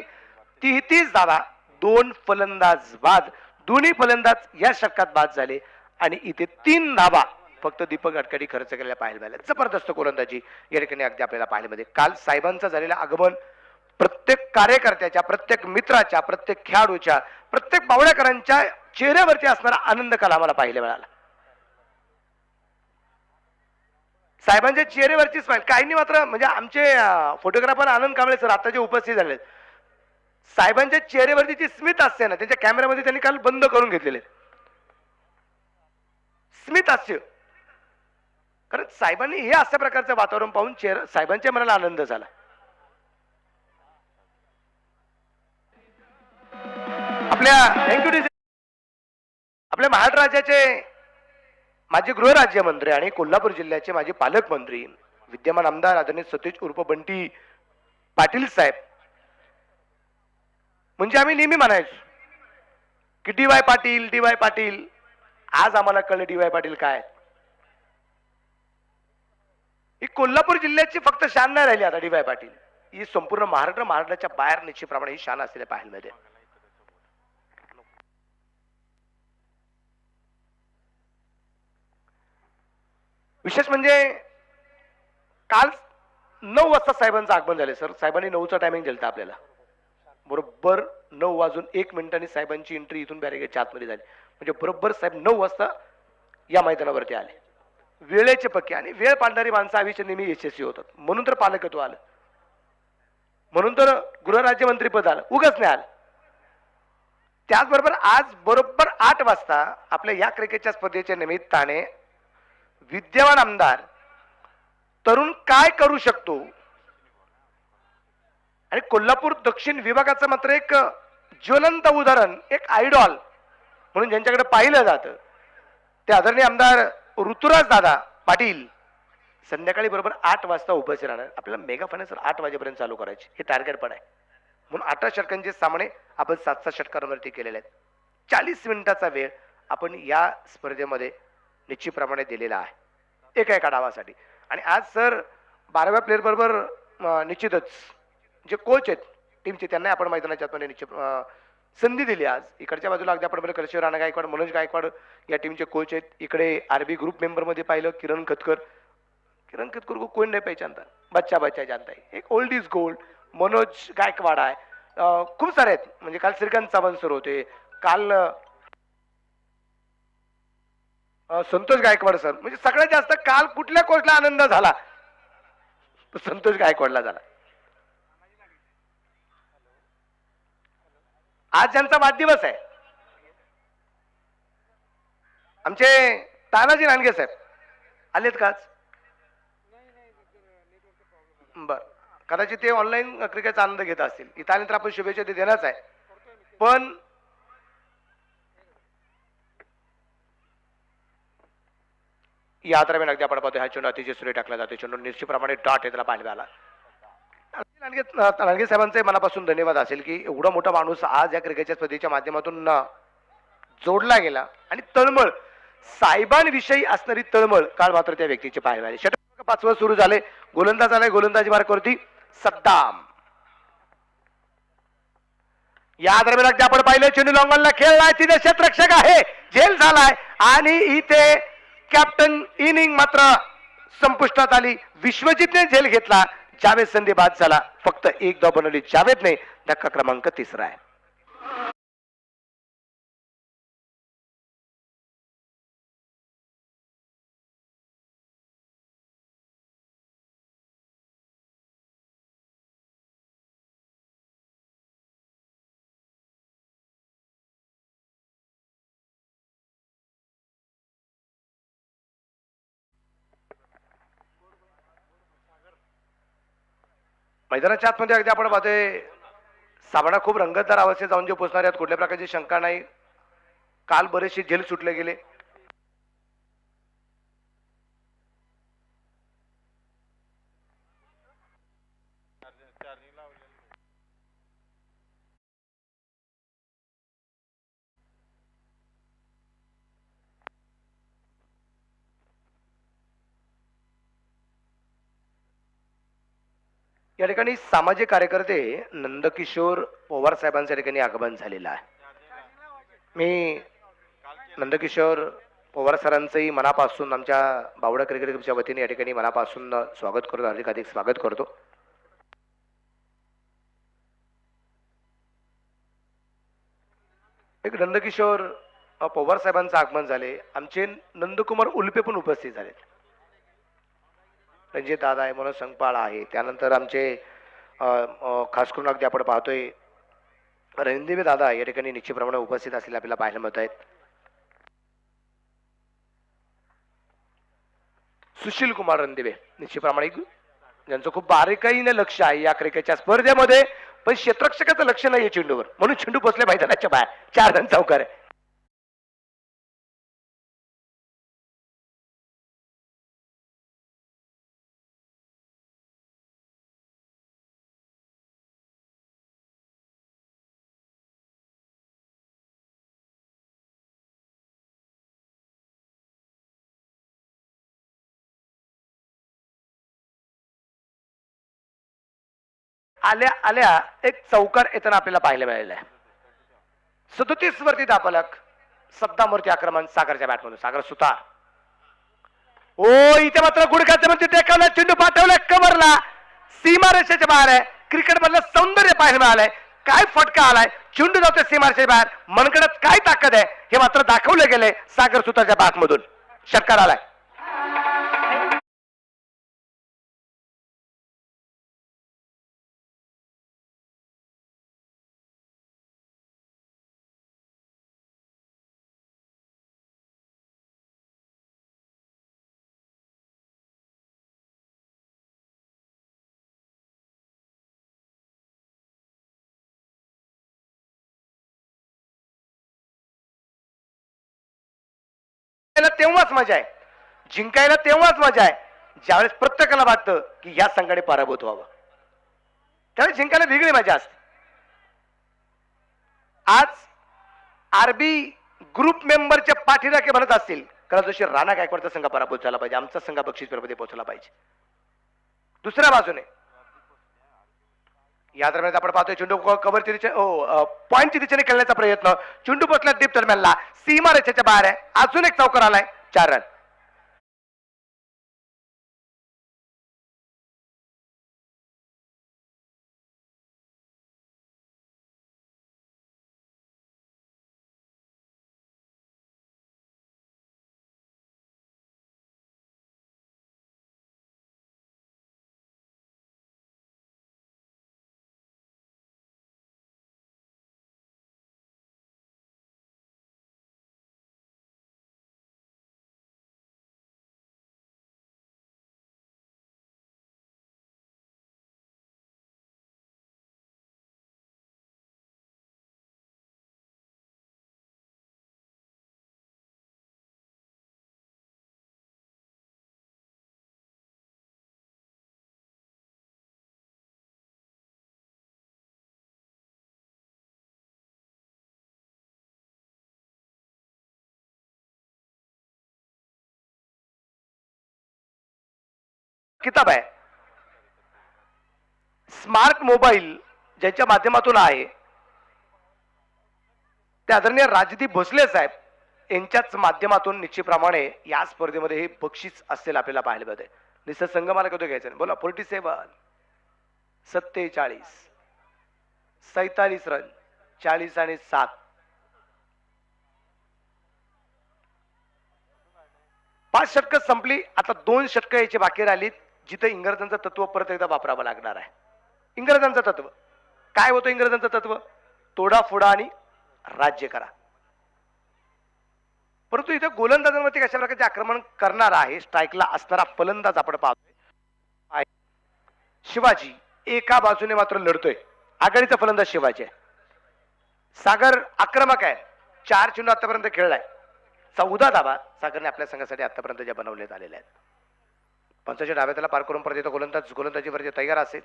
33 धावा, 2 फलंदाज बाद, दोन्ही फलंदाज या षटकात बाद झाले आणि इथे 3 धावा फक्त दीपक गडकरी खर्च केलेल्या पाहायला मिळाल्या. जबरदस्त गोलंदाजी या ठिकाणी अगदी आपल्याला पाहायला मिळते. काल साहेबांचं झालेलं आगमन प्रत्येक कार्यकर्त्याच्या, प्रत्येक मित्राच्या, प्रत्येक खेळाडूच्या, प्रत्येक बावळेकरांच्या चेहऱ्यावरती असणारा आनंद काल आम्हाला पाहायला मिळाला. साहेबांच्या चेहऱ्यावरची स्माईल. काहींनी मात्र म्हणजे आमचे फोटोग्राफर आनंद कांबळे सर आता जे उपस्थित झाले, साहेबांच्या चेहऱ्यावरती जी स्मित असते ना, त्यांच्या कॅमेऱ्यामध्ये त्यांनी काल बंद करून घेतलेले स्मित हास्य. कारण साहेबांनी हे अशा प्रकारचं वातावरण पाहून साहेबांच्या मनाला आनंद झाला. आपल्या महाराष्ट्र राज्याचे माजी गृहराज्यमंत्री आणि कोल्हापूर जिल्ह्याचे माजी पालकमंत्री विद्यमान आमदार आदरणीय सतीश उर्फ बंटी पाटील साहेब, म्हणजे आम्ही नेहमी म्हणायचो की डी.वाय. पाटील, डी.वाय. पाटील. आज आम्हाला कळलं डी.वाय. पाटील काय. ही कोल्हापूर जिल्ह्याची फक्त शान नाही राहिली आता डी.वाय. पाटील, ही संपूर्ण महाराष्ट्राच्या बाहेर निश्चितप्रमाणे ही शान असलेल्या पाहायला मिळते. विशेष म्हणजे काल 9 वाजता साहेबांचं आगमन झाले सर. साहेबांनी 9चा टायमिंग दिलता आपल्याला. बरोबर 9:01 साहेबांची एंट्री इथून बॅरिगेटच्या आतमध्ये झाली. म्हणजे बरोबर साहेब 9 वाजता या मैदानावरती आले. वेळेचे पक्के आणि वेळ पाळणारी माणसं आयुष्य नेहमी यशस्वी होतात. म्हणून तर पालकत्व आलं, म्हणून तर गृहराज्यमंत्री पद आलं, उगाच नाही आलं. त्याचबरोबर आज बरोबर 8 वाजता आपल्या या क्रिकेटच्या स्पर्धेच्या निमित्ताने विद्यमान आमदार तरुण काय करू शकतो आणि कोल्हापूर दक्षिण विभागाचं मात्र एक ज्वलंत उदाहरण, एक आयडॉल म्हणून ज्यांच्याकडे पाहिलं जातं ते आदरणीय आमदार ऋतुराज दादा पाटील संध्याकाळी बरोबर 8 वाजता उपस्थित राहणार. आपल्याला मेगा फायनान्स 8 वाजेपर्यंत चालू करायचे हे टार्गेट पण आहे. म्हणून 18 षटकांचे सामने आपण 7 षटकांवरती केलेले आहेत. 40 मिनिटाचा वेळ आपण या स्पर्धेमध्ये निश्चितप्रमाणे दिलेला आहे एका डावासाठी. आणि आज सर 12व्या प्लेअर बरोबर निश्चितच जे कोच आहेत टीमचे त्यांना आपण मैदानाच्या आतमध्ये निश्चित संधी दिली. आज इकडच्या बाजूला अगदी आपण कलशेवर राणा गायकवाड, मनोज गायकवाड या टीमचे कोच आहेत. इकडे आरबी ग्रुप मेंबर मध्ये पाहिलं किरण खतकर को कोण नाही पहचानता, बच्चा जानता है. एक old is gold Manoj Gaikwad आहे. खूप सारे आहेत. म्हणजे काल श्रीकांत सावंत सर होते, काल संतोष गायकवाड सर. म्हणजे सगळ्यात जास्त काल कुठल्या कोचला आनंद झाला तो संतोष गायकवाडला झाला. आज ज्यांचा वाढदिवस आहे आमचे तानाजी नानगे साहेब, आलेत काच? बर, कदाचित ते ऑनलाईन क्रिकेटचा आनंद घेत असतील. इथं आल्यानंतर आपण शुभेच्छा ते देणारच आहे. पण या दरम्यान अगदी आपण पाहतो हा चेंडू अतिशय सुरे टाकला जातो. चेंडू निश्चितप्रमाणे डॉट त्याला पाहायला आला. लांडगे साहेबांचे मनापासून धन्यवाद असेल की एवढा मोठा माणूस आज या क्रिकेटच्या स्पर्धेच्या माध्यमातून जोडला गेला आणि तळमळ साहेबांविषयी असणारी तळमळ काल मात्र त्या व्यक्तीची पाहायला आली. षटक पाचवं सुरू झाले. गोलंदाज आलाय, गोलंदाजी मार्कवरती सद्दाम. या दरम्यान अगदी आपण पाहिलं चेंडू लॉंगॉनला खेळलाय, तिथे क्षेत्ररक्षक आहे, झेल झालाय आणि इथे कॅप्टन इनिंग मात्र संपुष्टात आली. विश्वजितने झेल घेतला, जावेद संधी बाद झाला. फक्त एक धाव बनवली जावेदने. धक्का क्रमांक 3 आहे. मैदानाच्या आतमध्ये अगदी आपण पाहतोय साबणा खूप रंगतदार अवस्थेत जाऊन जे पोचणार आहेत, कुठल्या प्रकारची शंका नाही. काल बरेचसे झेल सुटले गेले. या ठिकाणी सामाजिक कार्यकर्ते नंदकिशोर पवार साहेबांच्या ठिकाणी आगमन झालेलं आहे. मी नंदकिशोर पवार सरांचंही मनापासून आमच्या बावडा क्रिकेट ग्रुपच्या वतीने या ठिकाणी मनापासून स्वागत करतो, हार्दिक स्वागत करतो. एक नंदकिशोर पवार साहेबांचं आगमन झाले. आमचे नंदकुमार उल्पे पण उपस्थित झाले. रणजित दादा आहे, मनोज संगपाळ आहे, त्यानंतर आमचे खास करून अगदी आपण पाहतोय रणदेवी दादा या ठिकाणी निश्चितप्रमाणे उपस्थित असलेले आपल्याला पाहायला मिळत आहेत. सुशील कुमार रणदिवे निश्चितप्रमाणे ज्यांचं खूप बारीकाईने लक्ष आहे या क्रिकेटच्या स्पर्धेमध्ये, पण क्षेत्ररक्षकाचं लक्ष नाही चेंडूवर, म्हणून चेंडू पोचले मैदानाच्या बाहेर. 4 रन चौकार आहे. आल्या आल्या एक चौकार येताना आपल्याला पाहायला मिळालेला आहे. 37 वरती दापलक, सद्दामवरती आक्रमण सागरच्या बॅटमधून. सागर सुतार, ओ इथे मात्र गुडघ्याच्या मध्ये टेकवला, चेंडू पाठवला कव्हरला, सीमारेषेच्या बाहेर आहे. क्रिकेट मधलं सौंदर्य पाहायला मिळालंय. काय फटका आलाय, चेंडू जातोय सीमारेषेच्या बाहेर. मनगडात काय ताकद आहे हे मात्र दाखवलं गेलंय सागर सुतारच्या बॅटमधून. षटकार आलाय. तेव्हाच मजा आहे, जिंकायला तेव्हाच मजा आहे ज्यावेळेस प्रत्येकाला वाटतं की या संघाने पराभूत व्हावं. त्यावेळेस जिंकायला वेगळी मजा असते. आज आरबी ग्रुप मेंबरच्या पाठीराखे म्हणत असतील कारण जशी राणा गायकवाडचा संघ पराभूत झाला पाहिजे, आमचा संघ बक्षीस स्पर्धेमध्ये पोहोचला पाहिजे. दुसऱ्या बाजूने या दरम्यान आपण पाहतोय चेंडू कव्हर पॉईंटच्या दिशेने खेळण्याचा प्रयत्न. चेंडू पोचला डीप दरम्यानला, सीमा रेषेच्या बाहेर आहे. अजून एक चौकार आलाय. 4 रन. किताब आहे. स्मार्ट मोबाईल ज्यांच्या माध्यमातून आहे ते आदरणीय राजदीप भोसले साहेब यांच्याच माध्यमातून निश्चितप्रमाणे या स्पर्धेमध्ये हे बक्षीस असेल आपल्याला पाहायला मिळते. निसर्ग संगमाला कधी घ्यायचं बोला. 47 47 47 रन 40 आणि 7. 5 षटकं संपली. आता 2 षटकं याची बाकी राहिली जिथे इंग्रजांचं तत्व परत एकदा वापरावं लागणार आहे. इंग्रजांचं तत्व काय होतं? इंग्रजांचं तत्व तोडा फोडा आणि राज्य करा. परंतु इथे गोलंदाजांवरती कशा प्रकारचे आक्रमण करणार आहे स्ट्राईकला असणारा फलंदाज आपण पाहतोय. शिवाजी एका बाजूने मात्र लढतोय. आघाडीचा फलंदाज शिवाजी आहे. सागर आक्रमक आहे. 4 चेंडू आतापर्यंत खेळलाय. 14 धावा सागरने आपल्या संघासाठी आतापर्यंत ज्या बनवण्यात आलेल्या आहेत. पंचाच्या डाव्या त्याला पार करून परत येतो गोलंदाज. गोलंदाजीवर तयार असेल.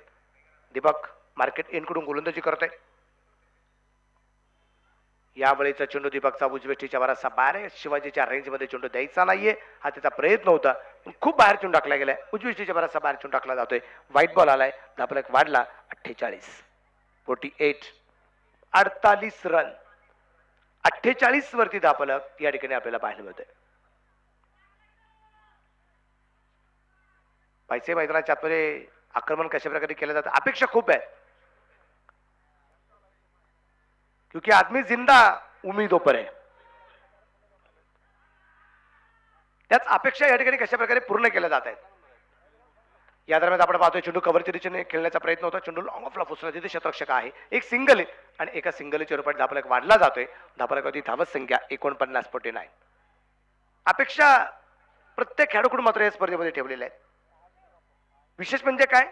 दीपक मार्केट इनकडून गोलंदाजी करतोय. यावेळीचा चेंडू दीपकचा उजवेष्टीच्या बराचसा बाहेर आहे. शिवाजीच्या रेंजमध्ये चेंडू द्यायचा नाहीये हा त्याचा प्रयत्न होता. खूप बाहेर चेंडू टाकला गेलाय. उजवेष्टीच्या बराचसा बाहेर चेंडू टाकला जातोय. व्हाईट बॉल आलाय. धापलक वाढला 48 48 48 रन 48 वरती धापलक या ठिकाणी आपल्याला पाहायला मिळतंय. पैसे मैदानाच्या आतमध्ये आक्रमण कशा प्रकारे केलं जातं अपेक्षा खूप आहे. क्योंकि आदमी जिंदा उम्मीदों पर है. त्याच अपेक्षा या ठिकाणी कशा प्रकारे पूर्ण केल्या जात आहेत. या दरम्यान आपण पाहतोय चेंडू कव्हरच्या दिशेने खेळण्याचा प्रयत्न होता. चेंडू लॉंग ऑफला पोचला. तिथे क्षेत्ररक्षक आहे. एक सिंगल आहे आणि एका सिंगलच्या रूपात धापलक वाढला जातोय. धापलकावरती धावत संख्या 49.9. अपेक्षा प्रत्येक खेळाडूकडून मात्र या स्पर्धेमध्ये ठेवलेल्या आहेत. विशेष म्हणजे काय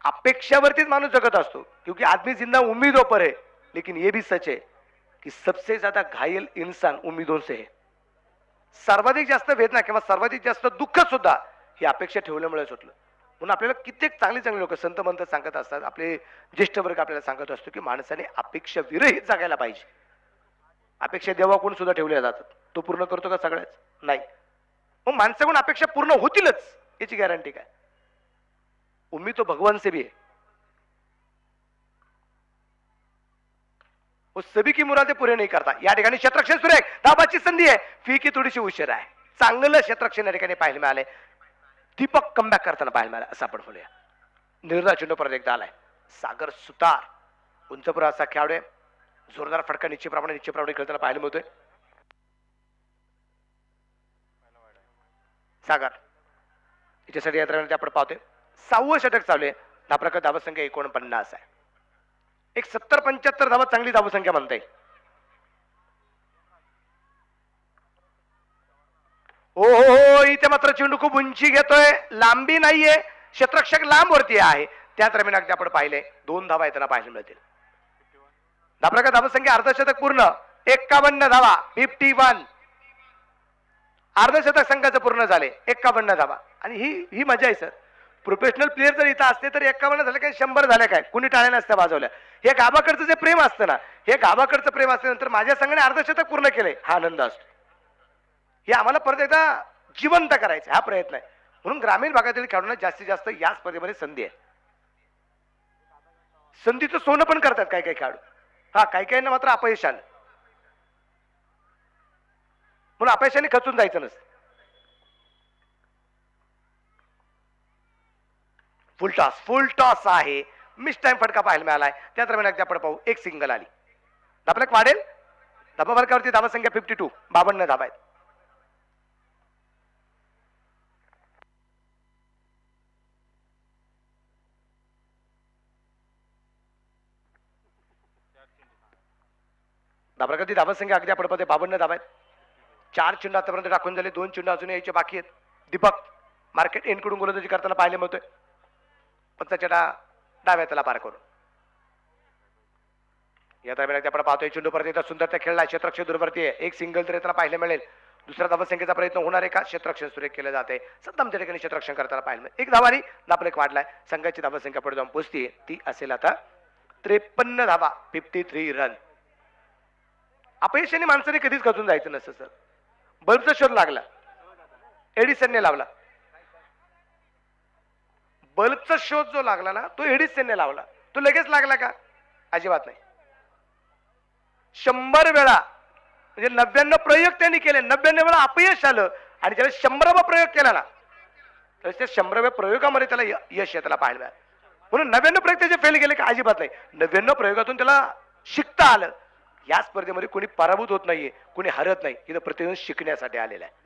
अपेक्षावरतीच माणूस जगत असतो. क्योंकि आदमी जिंदा उम्मीदों पर है. लेकिन ये भी सच है कि सबसे ज्यादा घायल इंसान उम्मीदों से है. सर्वाधिक जास्त वेदना किंवा सर्वाधिक जास्त दुःख सुद्धा ही अपेक्षा ठेवल्यामुळे सुटलं. म्हणून आपल्याला कित्येक चांगली चांगली लोक संत मंत सांगत असतात. आपले ज्येष्ठ वर्ग आपल्याला सांगत असतो की माणसाने अपेक्षा विरहित जगायला पाहिजे. अपेक्षा देवाकडून सुद्धा ठेवल्या जातात. तो पूर्ण करतो का? सगळ्याच नाही. मग माणसाकडून अपेक्षा पूर्ण होतीलच याची गॅरंटी काय? उम्मीद तो भगवान से भी है. वो सभी की मुरादे पुरे नाही करता. या ठिकाणी क्षेत्ररक्षण सुरेख धाबाची संधी आहे. फी की थोडीशी उशीर आहे. चांगलं क्षेत्ररक्षण या ठिकाणी पाहायला मिळालंय. दीपक कमबॅक करताना पाहायला मिळालं असं आपण बोलूया. निर्णय चेंडू परत एकदा आलाय. सागर सुतार उंचपुर असा खेळाडू आहे. जोरदार फटका निश्चितप्रमाणे खेळताना पाहायला मिळतोय. सागर याच्यासाठी यात्रा आपण पाहतोय 6वं षटक चालू आहे. धापलक धावत संख्या 49 आहे. एक 70-75 धावा चांगली धावसंख्या म्हणता येईल. हो इथे मात्र चेंडू खूप उंची घेतोय. लांबी नाहीये. क्षेत्ररक्षक लांब वरती आहे. त्या दरम्यान अगदी आपण पाहिले 2 धावा येताना पाहायला मिळतील. धापलक धावसंख्या अर्धशतक पूर्ण 51 धावा 51. अर्धशतक संघाचं पूर्ण झाले 51 धावा. आणि ही मजा आहे सर. प्रोफेशनल प्लेयर जर इथं असते तर 51 झाले काय 100 झाले काय कुणी टाळ्या नसत्या वाजवल्या. हे गावाकडचं जे प्रेम असतं ना हे गावाकडचं प्रेम असल्यानंतर माझ्या संघाने अर्धशतक पूर्ण केले हा आनंद असतो. हे आम्हाला परत एकदा जिवंत करायचं हा प्रयत्न आहे. म्हणून ग्रामीण भागातील खेळाडूंना जास्तीत जास्त या स्पर्धेमध्ये संधी आहे. संधीचं सोनं पण करतात काही काही खेळाडू. हा काही मात्र अपयश आलं म्हणून अपयशाने खचून जायचं नसतं. फुल टॉस आहे. मिस टाइम फटका पाहायला मिळालाय. त्या दरम्यान अगदी आपण पाहू एक सिंगल आली. धापलक वाढेल. धाबा फरकावरती धावा संख्या 52 52 धावा आहेत. धापलकावरती धावा संख्या अगदी आपण पाहते 52 धावा आहेत. 4 चेंडू आतापर्यंत टाकून झाले. 2 चेंडू अजून यायचे बाकी आहेत. दीपक मार्केट एंडकडून गोलंदाजी करताना पाहायला मिळतोय. पंचाच्या डाव्या त्याला पार करून या दरम्यान आपण पाहतोय चेंडू परत एकदा सुंदर त्या खेळला. क्षेत्ररक्षण दूरवरती आहे. एक सिंगल तरी त्याला पाहायला मिळेल. दुसऱ्या धावसंख्येचा प्रयत्न होणार आहे का? क्षेत्ररक्षण सुरेख केलं जाते. सद्दाम त्या ठिकाणी क्षेत्ररक्षण करताना पाहायला मिळेल. एक धावानी धापलक वाढलाय. संघाची धावसंख्या पुढे जाऊन पोहोचतीये. ती असेल आता 53 धावा 53 रन. अपयशाने माणसाने कधीच खचून जायचं नसतं सर. बल्बचा शोध लागला एडिसनने लावला. बल्बचा शोध जो लागला ना तो एडिसनने लावला. तो लगेच लागला का? अजिबात नाही. 100 वेळा म्हणजे 99 प्रयोग त्यांनी केले, 99 वेळा अपयश आलं आणि ज्यावेळेस 100वा प्रयोग केला ना त्यावेळेस त्या 100व्या प्रयोगामध्ये त्याला यश त्याला पाहायला मिळालं. म्हणून 99 प्रयोग त्याचे फेल गेले का? अजिबात नाही. 99 प्रयोगातून त्याला शिकता आलं. या स्पर्धेमध्ये कोणी पराभूत होत नाहीये, कोणी हरत नाही. इथं प्रत्येकजण शिकण्यासाठी आलेला आहे.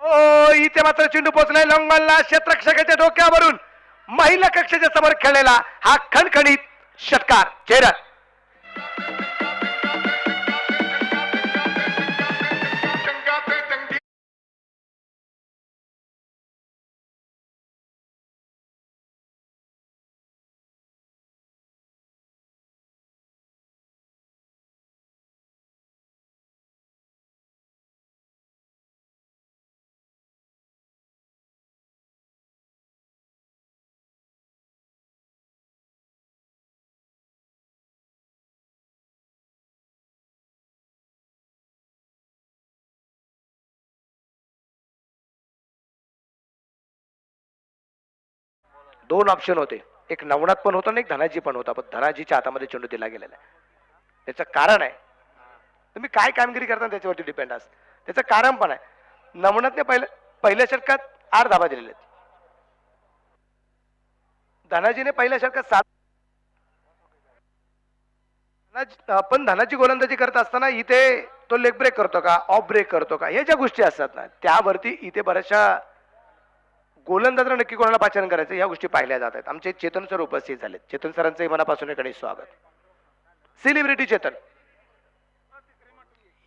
ओ इथे मात्र चेंडू पोहोचलाय लॉंगॉनला क्षेत्ररक्षकाच्या डोक्यावरून महिला कक्षाच्या समोर खेळलेला हा खणखणीत षटकार. चेरन 2 ऑप्शन होते. एक नवनाथ पण होता आणि एक धनाजी पण होता. पण धनाजीच्या हातामध्ये चेंडू दिला गेलेला आहे. त्याचं कारण आहे तुम्ही काय कामगिरी करता त्याच्यावरती डिपेंड असतं. त्याचं कारण पण आहे. नवनाथने पहिल्या षटकात 8 धाबा दिलेल्या आहेत. धनाजीने पहिल्या षटकात 7. पण धनाजी गोलंदाजी करत असताना इथे तो लेग ब्रेक करतो का, ऑफ ब्रेक करतो का, हे ज्या गोष्टी असतात ना त्यावरती इथे बऱ्याचशा गोलंदाजांना नक्की कोणाला पाचारण करायचं या गोष्टी पाहिल्या जात आहेत. आमचे चेतन सर उपस्थित झालेत. चेतन सरांचंही मनापासून गणेश स्वागत. सेलिब्रिटी चेतन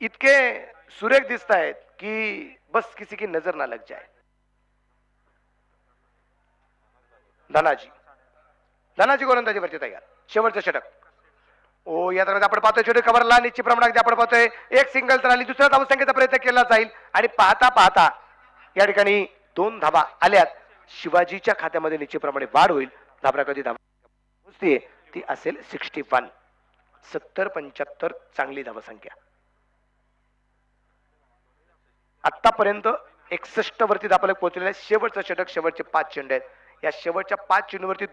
इतके सुरेख दिसत आहेत की बस किसी की नजर ना लग जाए. धनाजी गोलंदाजीवरती तयार. शेवटचं षटक. ओ या दरम्यान आपण पाहतोय चेंडू कव्हरला निश्चित प्रमाणात आपण पाहतोय एक सिंगल तर आली. दुसऱ्या धावसंख्येचा प्रयत्न केला जाईल आणि पाहता पाहता या ठिकाणी 2 धावा आल्यात. शिवाजीच्या खात्यामध्ये निश्चित प्रमाणे वाढ होईल. धाबरा कधी धावा पोहोचते ती असेल 61. 70-75 चांगली धावसंख्या. आतापर्यंत 61 वरती धाबाला पोहोचलेल्या शेवटचं षटक. शेवटचे 5 चेंडू आहेत. या शेवटच्या 5 चेंडूवरती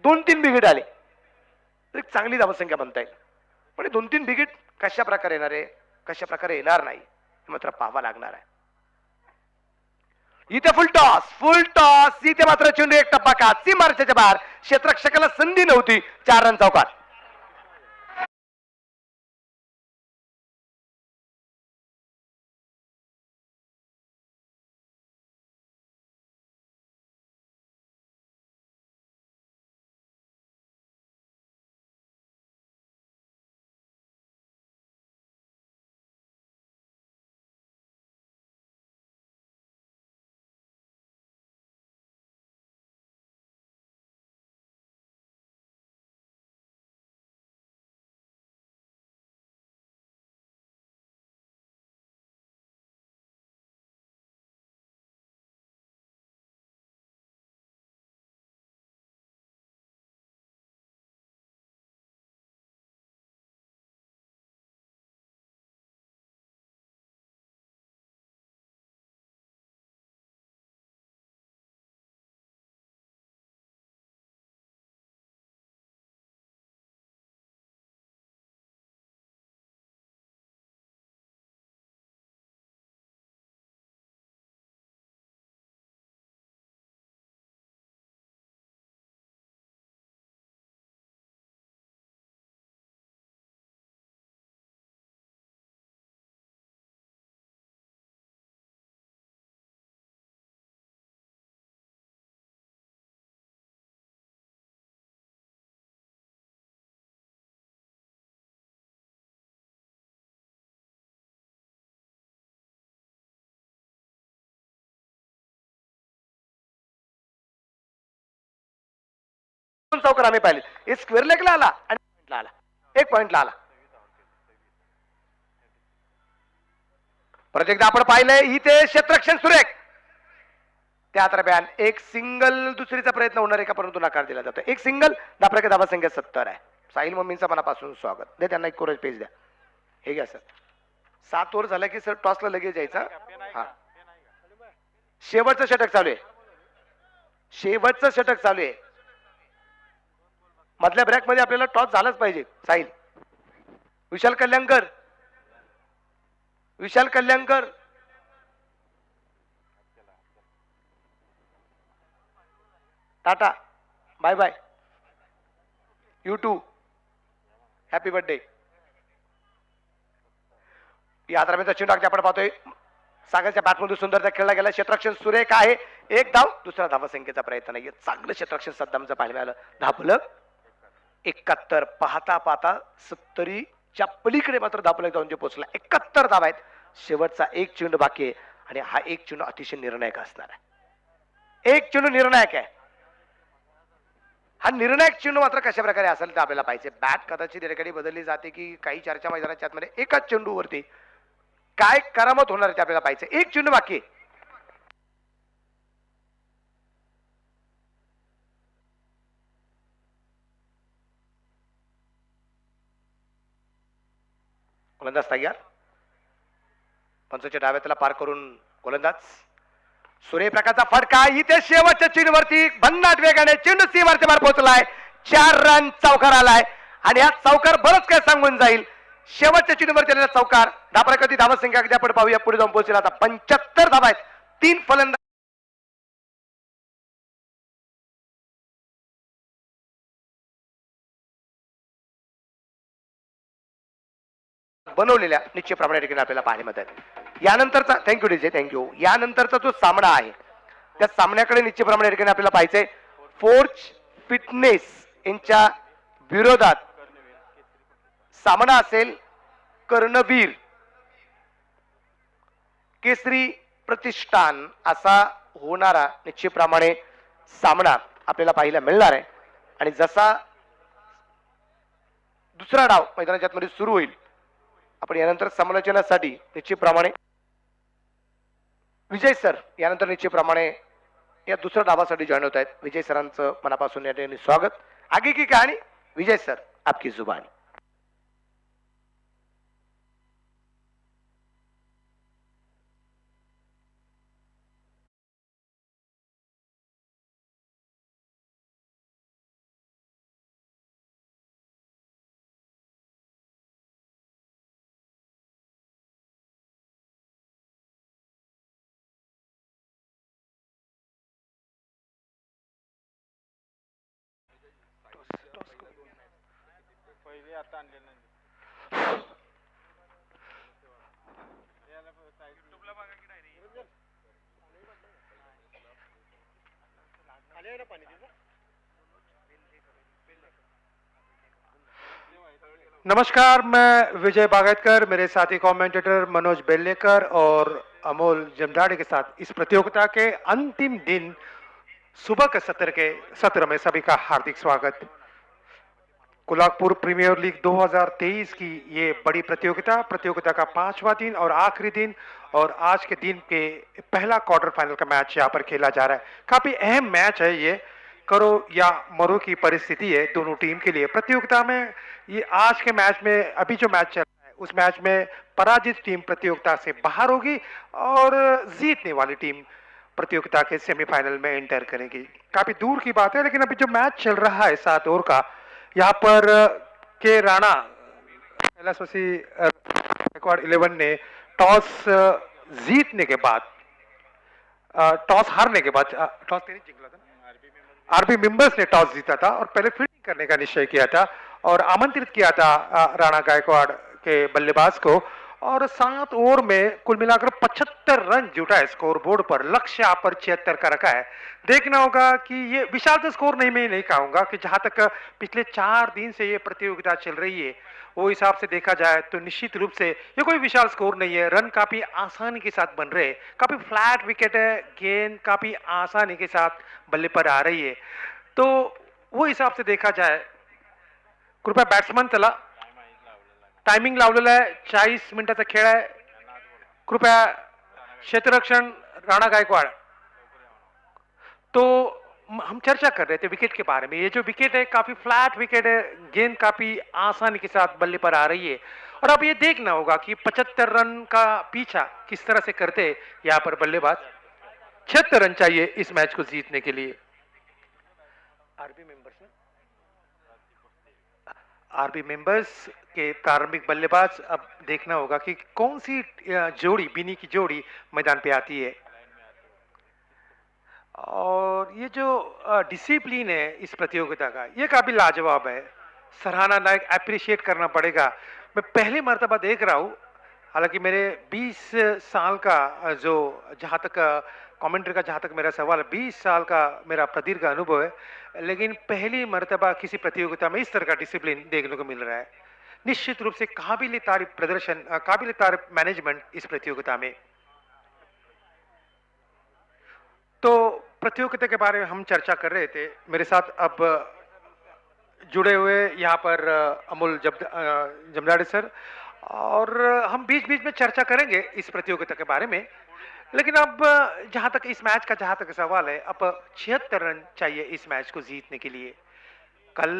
2-3 बिघिट आले. एक चांगली धावसंख्या म्हणता येईल. पण 2-3 बिघिट कशा प्रकारे येणार आहे, कशा प्रकारे येणार नाही हे मात्र पाहावं लागणार आहे. इथे फुल टॉस इथे मात्र चेंडू एक टप्पा का सीमारेषेच्या बाहेर. क्षेत्ररक्षकाला संधी नव्हती. 4 रन चौकार. चौकार आम्ही पाहिले. हे स्क्वेअर लेगला आला आणि पॉइंटला आला. 1 पॉइंटला आला. परत एकदा आपण पाहिलंय इथे क्षेत्ररक्षण सुरेख. त्या दरम्यान एक सिंगल दुसरीचा प्रयत्न होणार आहे का, परंतु नकार दिला जातो. एक सिंगल. धाबरा धावसंख्या 70 आहे. साहिल मम्मींचा मनापासून स्वागत. दे त्यांना एक कोरज पेज द्या. हे घ्या सर. 7 ओव्हर झाला की सर टॉसला लगेच जायचा. हा शेवटचं षटक चालू आहे. शेवटचं षटक चालू आहे. मधल्या ब्रेक मध्ये आपल्याला टॉस झालाच पाहिजे. Sahil, Vishal Kalyankar, Vishal Kalyankar, tata, bye bye, you too, happy birthday. या दरम्यानचा चेंडू आपण पाहतोय सागरच्या बॅटमधून सुंदरचा खेळला गेला. क्षेत्ररक्षण सुरेख आहे. एक धाव, दुसरा धावा संख्येचा प्रयत्न नाहीये. चांगलं क्षेत्ररक्षण सद्दामचं पाहायला मिळालं. धापलक 71. पाहता पाहता 70च्या पलीकडे मात्र धापलक जाऊन जे पोहोचला. 71 धावा आहेत. शेवटचा एक चेंडू बाकी आहे आणि हा एक चेंडू अतिशय निर्णायक असणार आहे. एक चेंडू निर्णायक आहे. हा निर्णायक चेंडू मात्र कशा प्रकारे असेल ते आपल्याला पाहिजे. बॅट कदाचित एकेकाळी बदलली जाते की काही चर्चा मैदानाच्या आतमध्ये एकाच चेंडूवरती काय करामत होणार ते आपल्याला पाहिजे. एक चेंडू बाकी आहे. गोलंदाज तयार. पंचच्या डाव्यातला पार करून गोलंदाज सूर्यप्रकाशचा फटका. इथे शेवटच्या चेंडूवरती भन्नाट वेगाने चेंडू सीमारती मार पोहोचलाय. 4 रन चौकार आलाय आणि हा चौकार बरंच काय सांगून जाईल. शेवटच्या चेंडूवरती आलेला चौकार. धापरा कधी धावा संख्या अगदी आपण पाहूया. पुढे जाऊन पोहोचला. आता 75 धावा आहेत. 3 फलंदाज बनवलेल्या निश्चितप्रमाणे ठिकाणी आपल्याला पाहायला मिळतात. यानंतरचा थँक्यू डीजे, थँक्यू. यानंतरचा जो सामना आहे त्या सामन्याकडे निश्चितप्रमाणे ठिकाणी आपल्याला पाहायचंय. फोर्ज फिटनेस यांच्या विरोधात सामना असेल कर्णवीर केसरी प्रतिष्ठान असा होणारा निश्चितप्रमाणे सामना आपल्याला पाहायला मिळणार आहे. आणि जसा दुसरा डाव मैदानाच्या आतमध्ये सुरू होईल आपण यानंतर समालोचनासाठी निश्चितप्रमाणे विजय सर यानंतर निश्चितप्रमाणे या दुसऱ्या डावासाठी जॉईन होत आहेत. विजय सरांचं मनापासून या ठिकाणी स्वागत. आगे की कहाणी विजय सर आपकी जुबानी. नमस्कार, मैं विजय बागैतकर, मेरे साथी कमेंटेटर मनोज बेल्लेकर और अमोल जमदाड़े के साथ इस प्रतियोगिता के अंतिम दिन सुबह के सत्र में सभी का हार्दिक स्वागत। कुलाकपुर प्रीमियर लीग 2023 की ये बड़ी प्रतियोगिता का 5वां दिन और आखिरी दिन, और आज के दिन के पहला क्वार्टर फाइनल का मैच यहाँ पर खेला जा रहा है। काफी अहम मैच है ये, करो या मरो की परिस्थिति है दोनों टीम के लिए प्रतियोगिता में। ये आज के मैच में अभी जो मैच चल रहा है उस मैच में पराजित टीम प्रतियोगिता से बाहर होगी और जीतने वाली टीम प्रतियोगिता के सेमीफाइनल में एंटर करेगी। काफी दूर की बात है, लेकिन अभी जो मैच चल रहा है 7 ओवर का, यहाँ पर के राणा रिकॉर्ड 11 ने टॉस जीतने के बाद टॉस हारने के बाद टॉस जीता था, आरबी मेंबर्स ने टॉस जीता था और पहले फील्डिंग करने का निश्चय किया था और आमंत्रित किया था राणा गायकवाड़ के बल्लेबाज को, और 7 ओवर में कुल मिलाकर 75 रन जुटा है स्कोर बोर्ड पर। लक्ष्य यहाँ पर 76 का रखा है। देखना होगा कि ये विशाल तो स्कोर मैं नहीं कहूंगा कि जहां तक पिछले 4 दिन से ये प्रतियोगिता चल रही है वो हिसाब से देखा जाए तो निश्चित रूप से ये कोई विशाल स्कोर नहीं है। रन काफी आसानी के साथ बन रहे, काफी फ्लैट विकेट है, गेंद काफी आसानी के साथ बल्ले पर आ रही है। तो वो हिसाब से देखा जाए, कृपया बॅट्समन चला, टायमिंग लावलेला आहे, 40 मिनिटाचा खेळ आहे। कृपया क्षेत्ररक्षण राणा गायकवाड़। तो हम चर्चा कर रहे थे विकेट के बारे में। ये जो विकेट है काफी फ्लैट विकेट है, गेंद काफी आसानी के साथ बल्ले पर आ रही है, और अब ये देखना होगा कि 75 रन का पीछा किस तरह से करते यहाँ पर बल्लेबाज। 76 रन चाहिए इस मैच को जीतने के लिए। आरबी मेंबर्स आरबी मेंबर्स के प्रारंभिक बल्लेबाज, अब देखना होगा कि कौन सी जोड़ी, बिनी की जोड़ी मैदान पे आती है। और ये जो डिसिप्लिन है इस प्रतियोगिता का, ये काफी लाजवाब है, सराहना लायक, अप्रिशिएट करना पड़ेगा। मैं पहली मर्तबा देख रहा हूँ, हालांकि मेरे 20 साल का जो, जहाँ तक कमेंट्री का जहाँ तक मेरा सवाल है, 20 साल का मेरा प्रदीर्घ अनुभव है, लेकिन पहली मर्तबा किसी प्रतियोगिता में इस तरह का डिसिप्लिन देखने को मिल रहा है। निश्चित रूप से काबिल तारीफ प्रदर्शन, काबिल तारीफ मैनेजमेंट इस प्रतियोगिता में। तो प्रतियोगिता के बारे में हम चर्चा कर रहे थे, मेरे साथ अब जुड़े हुए यहाँ पर अमोल जमदाड़े सर, और हम बीच बीच में चर्चा करेंगे इस प्रतियोगिता के बारे में। लेकिन अब जहाँ तक इस मैच का जहाँ तक सवाल है, अब 76 रन चाहिए इस मैच को जीतने के लिए। कल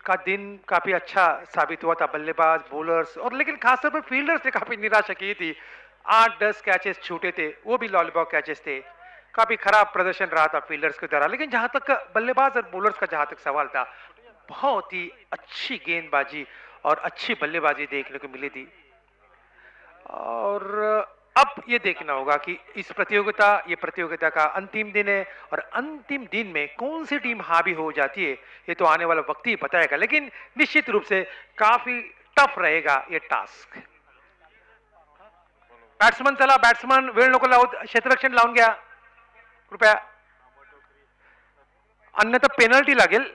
का दिन काफी अच्छा साबित हुआ था, बल्लेबाज, बॉलर्स और लेकिन खासतौर पर फील्डर्स ने काफी निराशा की थी। 8-10 कैचेस छूटे थे, वो भी लॉलीपॉप कैचेस थे। काफी खराब प्रदर्शन रहा था फील्डर्स के द्वारा। लेकिन जहां तक बल्लेबाज और बॉलर्स का जहां तक सवाल था, बहुत ही अच्छी गेंदबाजी और अच्छी बल्लेबाजी देखने को मिली थी। और अब ये देखना होगा कि इस प्रतियोगिता, ये प्रतियोगिता का अंतिम दिन है, और अंतिम दिन में कौन सी टीम हावी हो जाती है, ये तो आने वाला वक्त ही बताएगा। लेकिन निश्चित रूप से काफी टफ रहेगा ये टास्क। बॅट्समन चला, बॅट्समन वेळ नको लावू, क्षेत्ररक्षण लावून घ्या कृपया, अन्यथा पेनल्टी लागेल।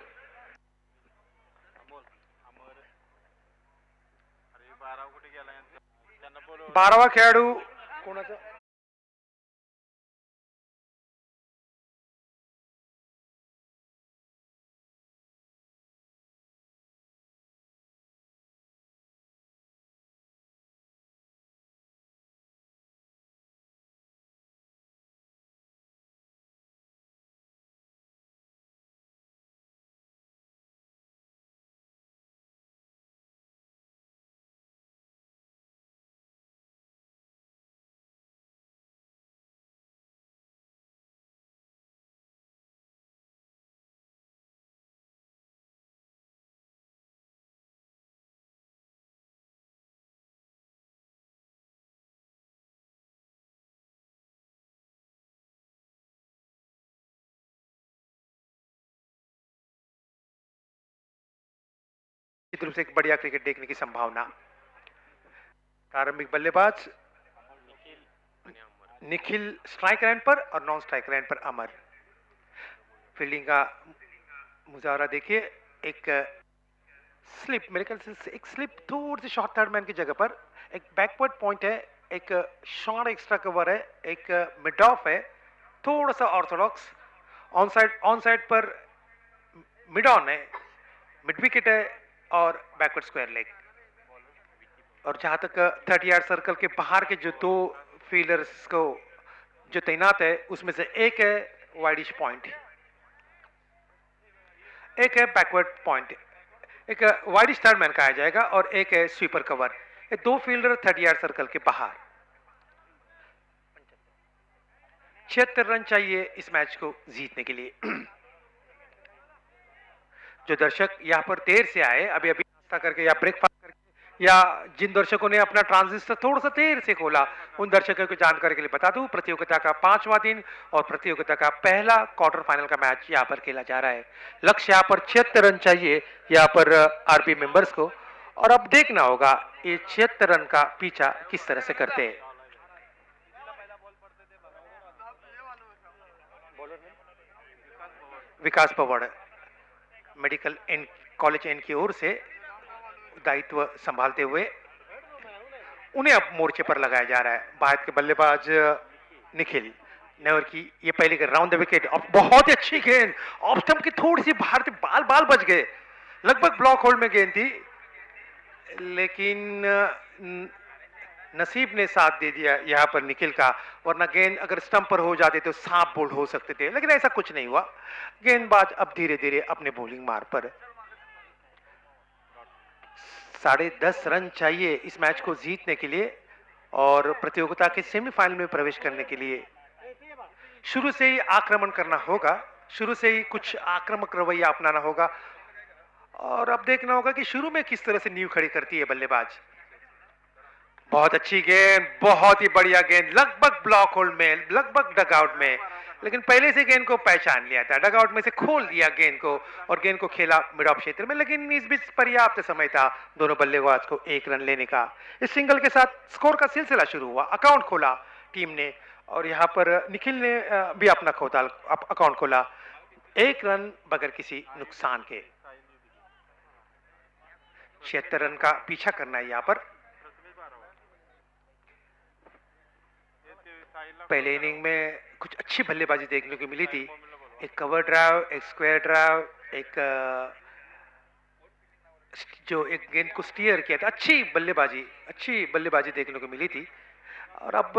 12वा खेळाडू कोणाचा? निश्चित रूप से एक बढ़िया क्रिकेट देखने की संभावना। प्रारंभिक बल्लेबाज निखिल स्ट्राइक लाइन पर और नॉन स्ट्राइक लाइन पर अमर। फील्डिंग का मुजाहरा देखिए, एक स्लिप, मेरे ख्याल से एक स्लिप थोड़ी सी शॉर्ट थर्ड मैन की जगह पर, एक बैकवर्ड पॉइंट है, एक शॉर्ट एक्स्ट्रा कवर है, एक मिड ऑफ है, थोड़ा सा Orthodox. On side per mid on है, मिड विकेट है और बैकवर्ड स्क्वायर लेग। और जहां तक 30 यार्ड सर्कल के बाहर के जो दो फील्डर्स को जो तैनात है, उसमें से एक है वाइडिश पॉइंट, एक है बैकवर्ड पॉइंट, एक वाइडिश थर्ड मैन कहा जाएगा, और एक है स्वीपर कवर। ये दो फील्डर 30 यार्ड सर्कल के बाहर। 76 रन चाहिए इस मैच को जीतने के लिए। जो दर्शक यहाँ पर देर से आए, अभी अभी नाश्ता करके या ब्रेकफास्ट करके, या जिन दर्शकों ने अपना ट्रांजिस्टर थोड़ा सा देर से खोला, उन दर्शकों को जानकारी के लिए बता दूं, प्रतियोगिता का 5वां दिन और प्रतियोगिता का पहला क्वार्टर फाइनल का मैच यहाँ पर खेला जा रहा है। लक्ष्य यहाँ पर 76 रन चाहिए यहाँ पर आरबी मेंबर्स को, और अब देखना होगा ये 76 रन का पीछा किस तरह से करते हैं। विकास पवार मेडिकल कॉलेज एन की ओर से दायित्व संभालते हुए उन्हें अब मोर्चे पर लगाया जा रहा है। भारत के बल्लेबाज निखिल नेवर की ये पहले राउंड द विकेट, बहुत ही अच्छी गेंद, ऑफ स्टंप की थोड़ी सी बाहर से बाल बच गए, लगभग ब्लॉक होल्ड में गेंद थी, लेकिन नसीब ने साथ दे दिया यहाँ पर निखिल का, वरना गेंद अगर स्टंप पर हो जाते तो सांप बोल्ड हो सकते थे, लेकिन ऐसा कुछ नहीं हुआ। गेंदबाज अब धीरे धीरे अपने बॉलिंग मार्ग पर। 10.5 रन चाहिए इस मैच को जीतने के लिए और प्रतियोगिता के सेमीफाइनल में प्रवेश करने के लिए। शुरू से ही आक्रमण करना होगा, शुरू से ही कुछ आक्रामक रवैया अपनाना होगा और अब देखना होगा कि शुरू में किस तरह से नींव खड़ी करती है बल्लेबाज। बहुत अच्छी गेंद, बहुत ही बढ़िया गेंद, लगभग ब्लॉक होल्ड में, लगभग डगआउट में, लेकिन पहले से गेंद को पहचान लिया था, डगआउट में से खोल दिया गेंद को और गेंद को खेला मिड ऑफ क्षेत्र में, लेकिन इस बीच पर्याप्त समय था दोनों बल्लेबाज को एक रन लेने का। इस सिंगल के साथ स्कोर का सिलसिला शुरू हुआ, अकाउंट खोला टीम ने और यहाँ पर निखिल ने भी अपना अकाउंट खोला, एक रन बगैर किसी नुकसान के। 76 रन का पीछा करना है यहाँ पर। पहले इनिंग में कुछ अच्छी बल्लेबाजी देखने को मिली थी, एक कवर ड्राइव, एक स्क्वायर ड्राइव, एक जो एक गेंद को स्टीयर किया था, अच्छी बल्लेबाजी देखने को मिली थी। और अब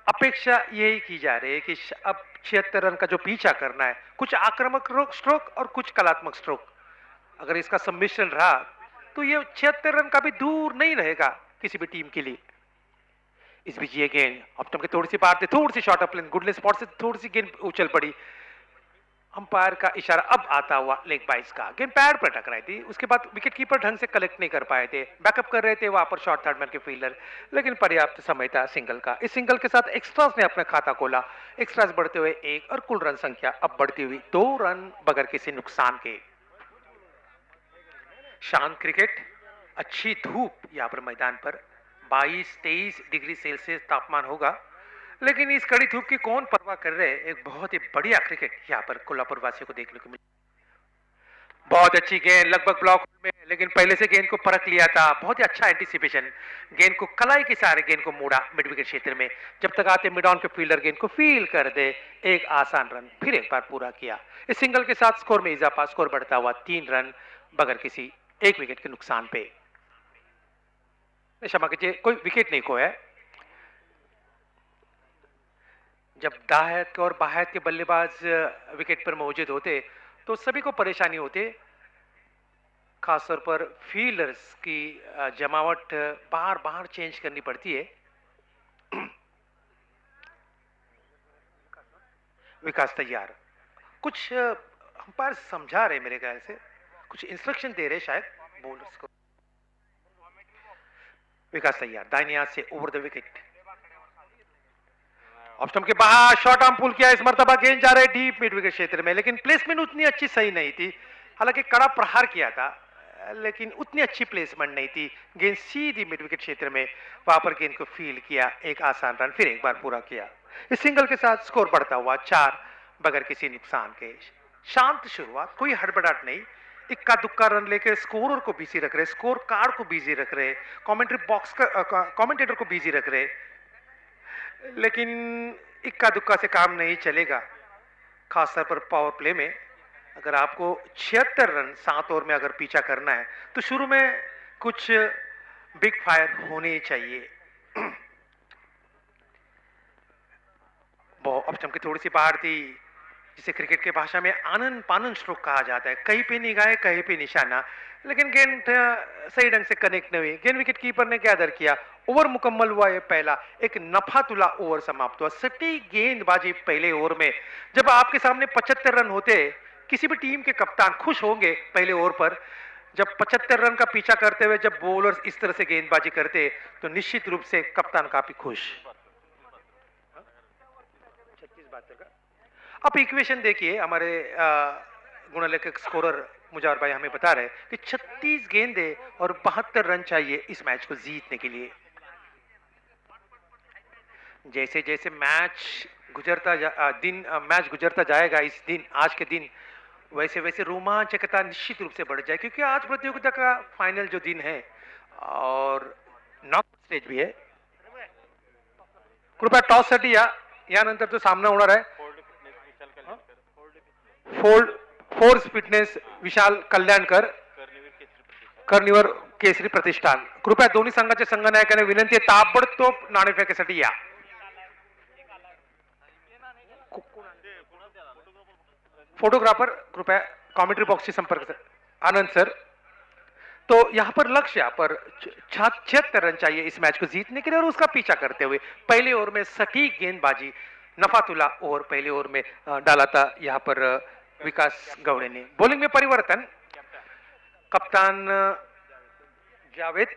अपेक्षा यही की जा रही है कि अब 76 रन का जो पीछा करना है, कुछ आक्रामक स्ट्रोक और कुछ कलात्मक स्ट्रोक, अगर इसका सम्मिश्रण रहा तो ये 76 रन का भी दूर नहीं रहेगा किसी भी टीम के लिए। इस बीच ये गेंद ऑप्टम के थोड़ी सी बाहर थे, थोड़ी सी short of length, good length spot से थोड़ी सी गेंद उछल पड़ी, अंपायर का इशारा अब आता हुआ लेग बाइस का, गेंद पैड पर टकराई थी, उसके बाद विकेट कीपर ढंग से कलेक्ट नहीं कर पाए थे, बैकअप कर रहे थे वहां पर शॉर्ट थर्ड मैन के फील्डर, लेकिन पर्याप्त समय था सिंगल का। इस सिंगल के साथ एक्स्ट्रास ने अपना खाता खोला, एक्स्ट्रास बढ़ते हुए 1 और कुल रन संख्या अब बढ़ती हुई 2 रन बगैर किसी नुकसान के। शांत क्रिकेट, अच्छी धूप यहाँ पर मैदान पर, 22-23 डिग्री सेल्सियस तापमान होगा, लेकिन इस कड़ी धूप की कौन परवाह कर रहे। एक बहुत ही बढ़िया क्रिकेट यहाँ पर कोल्हापुर वासियों को देखने को मिली। बहुत अच्छी गेंद, लगभग ब्लॉक में, लेकिन पहले से गेंद को परख लिया था, बहुत ही अच्छा एंटीसिपेशन, गेंद को कलाई के सहारे गेंद को मोड़ा मिड विकेट क्षेत्र में, जब तक आते मिड ऑन के फील्डर गेंद को फील कर दे, एक आसान रन फिर एक बार पूरा किया। इस सिंगल के साथ स्कोर में इजाफा, स्कोर बढ़ता हुआ 3 रन बगैर किसी एक विकेट के नुकसान पे। क्षमा कीजिए, कोई विकेट नहीं खोया है। जब दाहित और बाहित के बल्लेबाज विकेट पर मौजूद होते तो सभी को परेशानी होती, खासतौर पर फील्डर्स की जमावट बार बार चेंज करनी पड़ती है। विकास तैयार, कुछ अंपायर समझा रहे मेरे ख्याल से, कुछ इंस्ट्रक्शन दे रहे शायद बॉलर्स को। विकास तैयार, दाहिने हाथ से over the wicket, off stump के बाहर शॉर्ट आर्म पुल किया, इस मर्तबा गेंद जा रहे डीप मिड विकेट क्षेत्र में, लेकिन प्लेसमेंट उतनी अच्छी सही नहीं थी। हालांकि कड़ा प्रहार किया था, लेकिन उतनी अच्छी प्लेसमेंट नहीं थी, गेंद सीधी मिड विकेट क्षेत्र में, वहां पर गेंद को फील किया, एक आसान रन फिर एक बार पूरा किया। इस सिंगल के साथ स्कोर बढ़ता हुआ 4 बगैर किसी नुकसान के। शांत शुरुआत, कोई हड़बड़ाहट नहीं, इक्का दुक्का रन लेकर स्कोरर को बिजी रख रहे, स्कोर कार्ड को बिजी रख रहे, कमेंटेटर को बिजी रख रहे, लेकिन इक्का दुक्का से काम नहीं चलेगा। खासतौर पर पावर प्ले में अगर आपको 76 रन 7 ओवर में अगर पीछा करना है तो शुरू में कुछ बिग फायर होने चाहिए। अब चमकी थोड़ी सी बाहर थी, जिसे क्रिकेट के भाषा में आनंद पानन स्ट्रोक कहा जाता है, कहीं पे निगाह कहीं पे निशाना, लेकिन गेंद सही ढंग से कनेक्ट नहीं हुई। गेंद विकेट कीपर ने क्या दर किया, ओवर मुकम्मल हुआ ये पहला, एक नफातुला ओवर समाप्त हुआ। सटीक गेंदबाजी पहले ओवर में, जब आपके सामने 75 रन होते, किसी भी टीम के कप्तान खुश होंगे पहले ओवर पर। जब 75 रन का पीछा करते हुए जब बॉलर्स इस तरह से गेंदबाजी करते तो निश्चित रूप से कप्तान काफी खुश। अब इक्वेशन देखिए, हमारे गुणलेखक स्कोरर मुजार भाई हमें बता रहे कि 36 गेंदे और 72 रन चाहिए इस मैच को जीतने के लिए। जैसे जैसे मैच गुजरता जाएगा, इस दिन आज के दिन, वैसे वैसे रोमांचकता निश्चित रूप से बढ़ जाए, क्योंकि आज प्रतियोगिता का फाइनल जो दिन है और नॉकआउट स्टेज भी है। कृपया टॉस साठी यानंतर जो सामना होणार आहे फोर्स फिटनेस विशाल कल्याणकर, कर्णिवर केसरी प्रतिष्ठान। कृपया दोन्ही संघाच्या संघनायकाने विनंती आहे, ताबडतोब नाणेफेकीसाठी या। फोटोग्राफर कृपया कमेंट्री बॉक्स से संपर्क कर। आनंद सर, तो यहाँ पर लक्ष्य, यहाँ पर 76 रन चाहिए इस मैच को जीतने के लिए और उसका पीछा करते हुए पहले ओवर में सटीक गेंदबाजी, नफातुल्ला ओवर पहले ओवर में डाला था यहाँ पर विकास गौड़े ने। बॉलिंग में परिवर्तन, कप्तान जावेद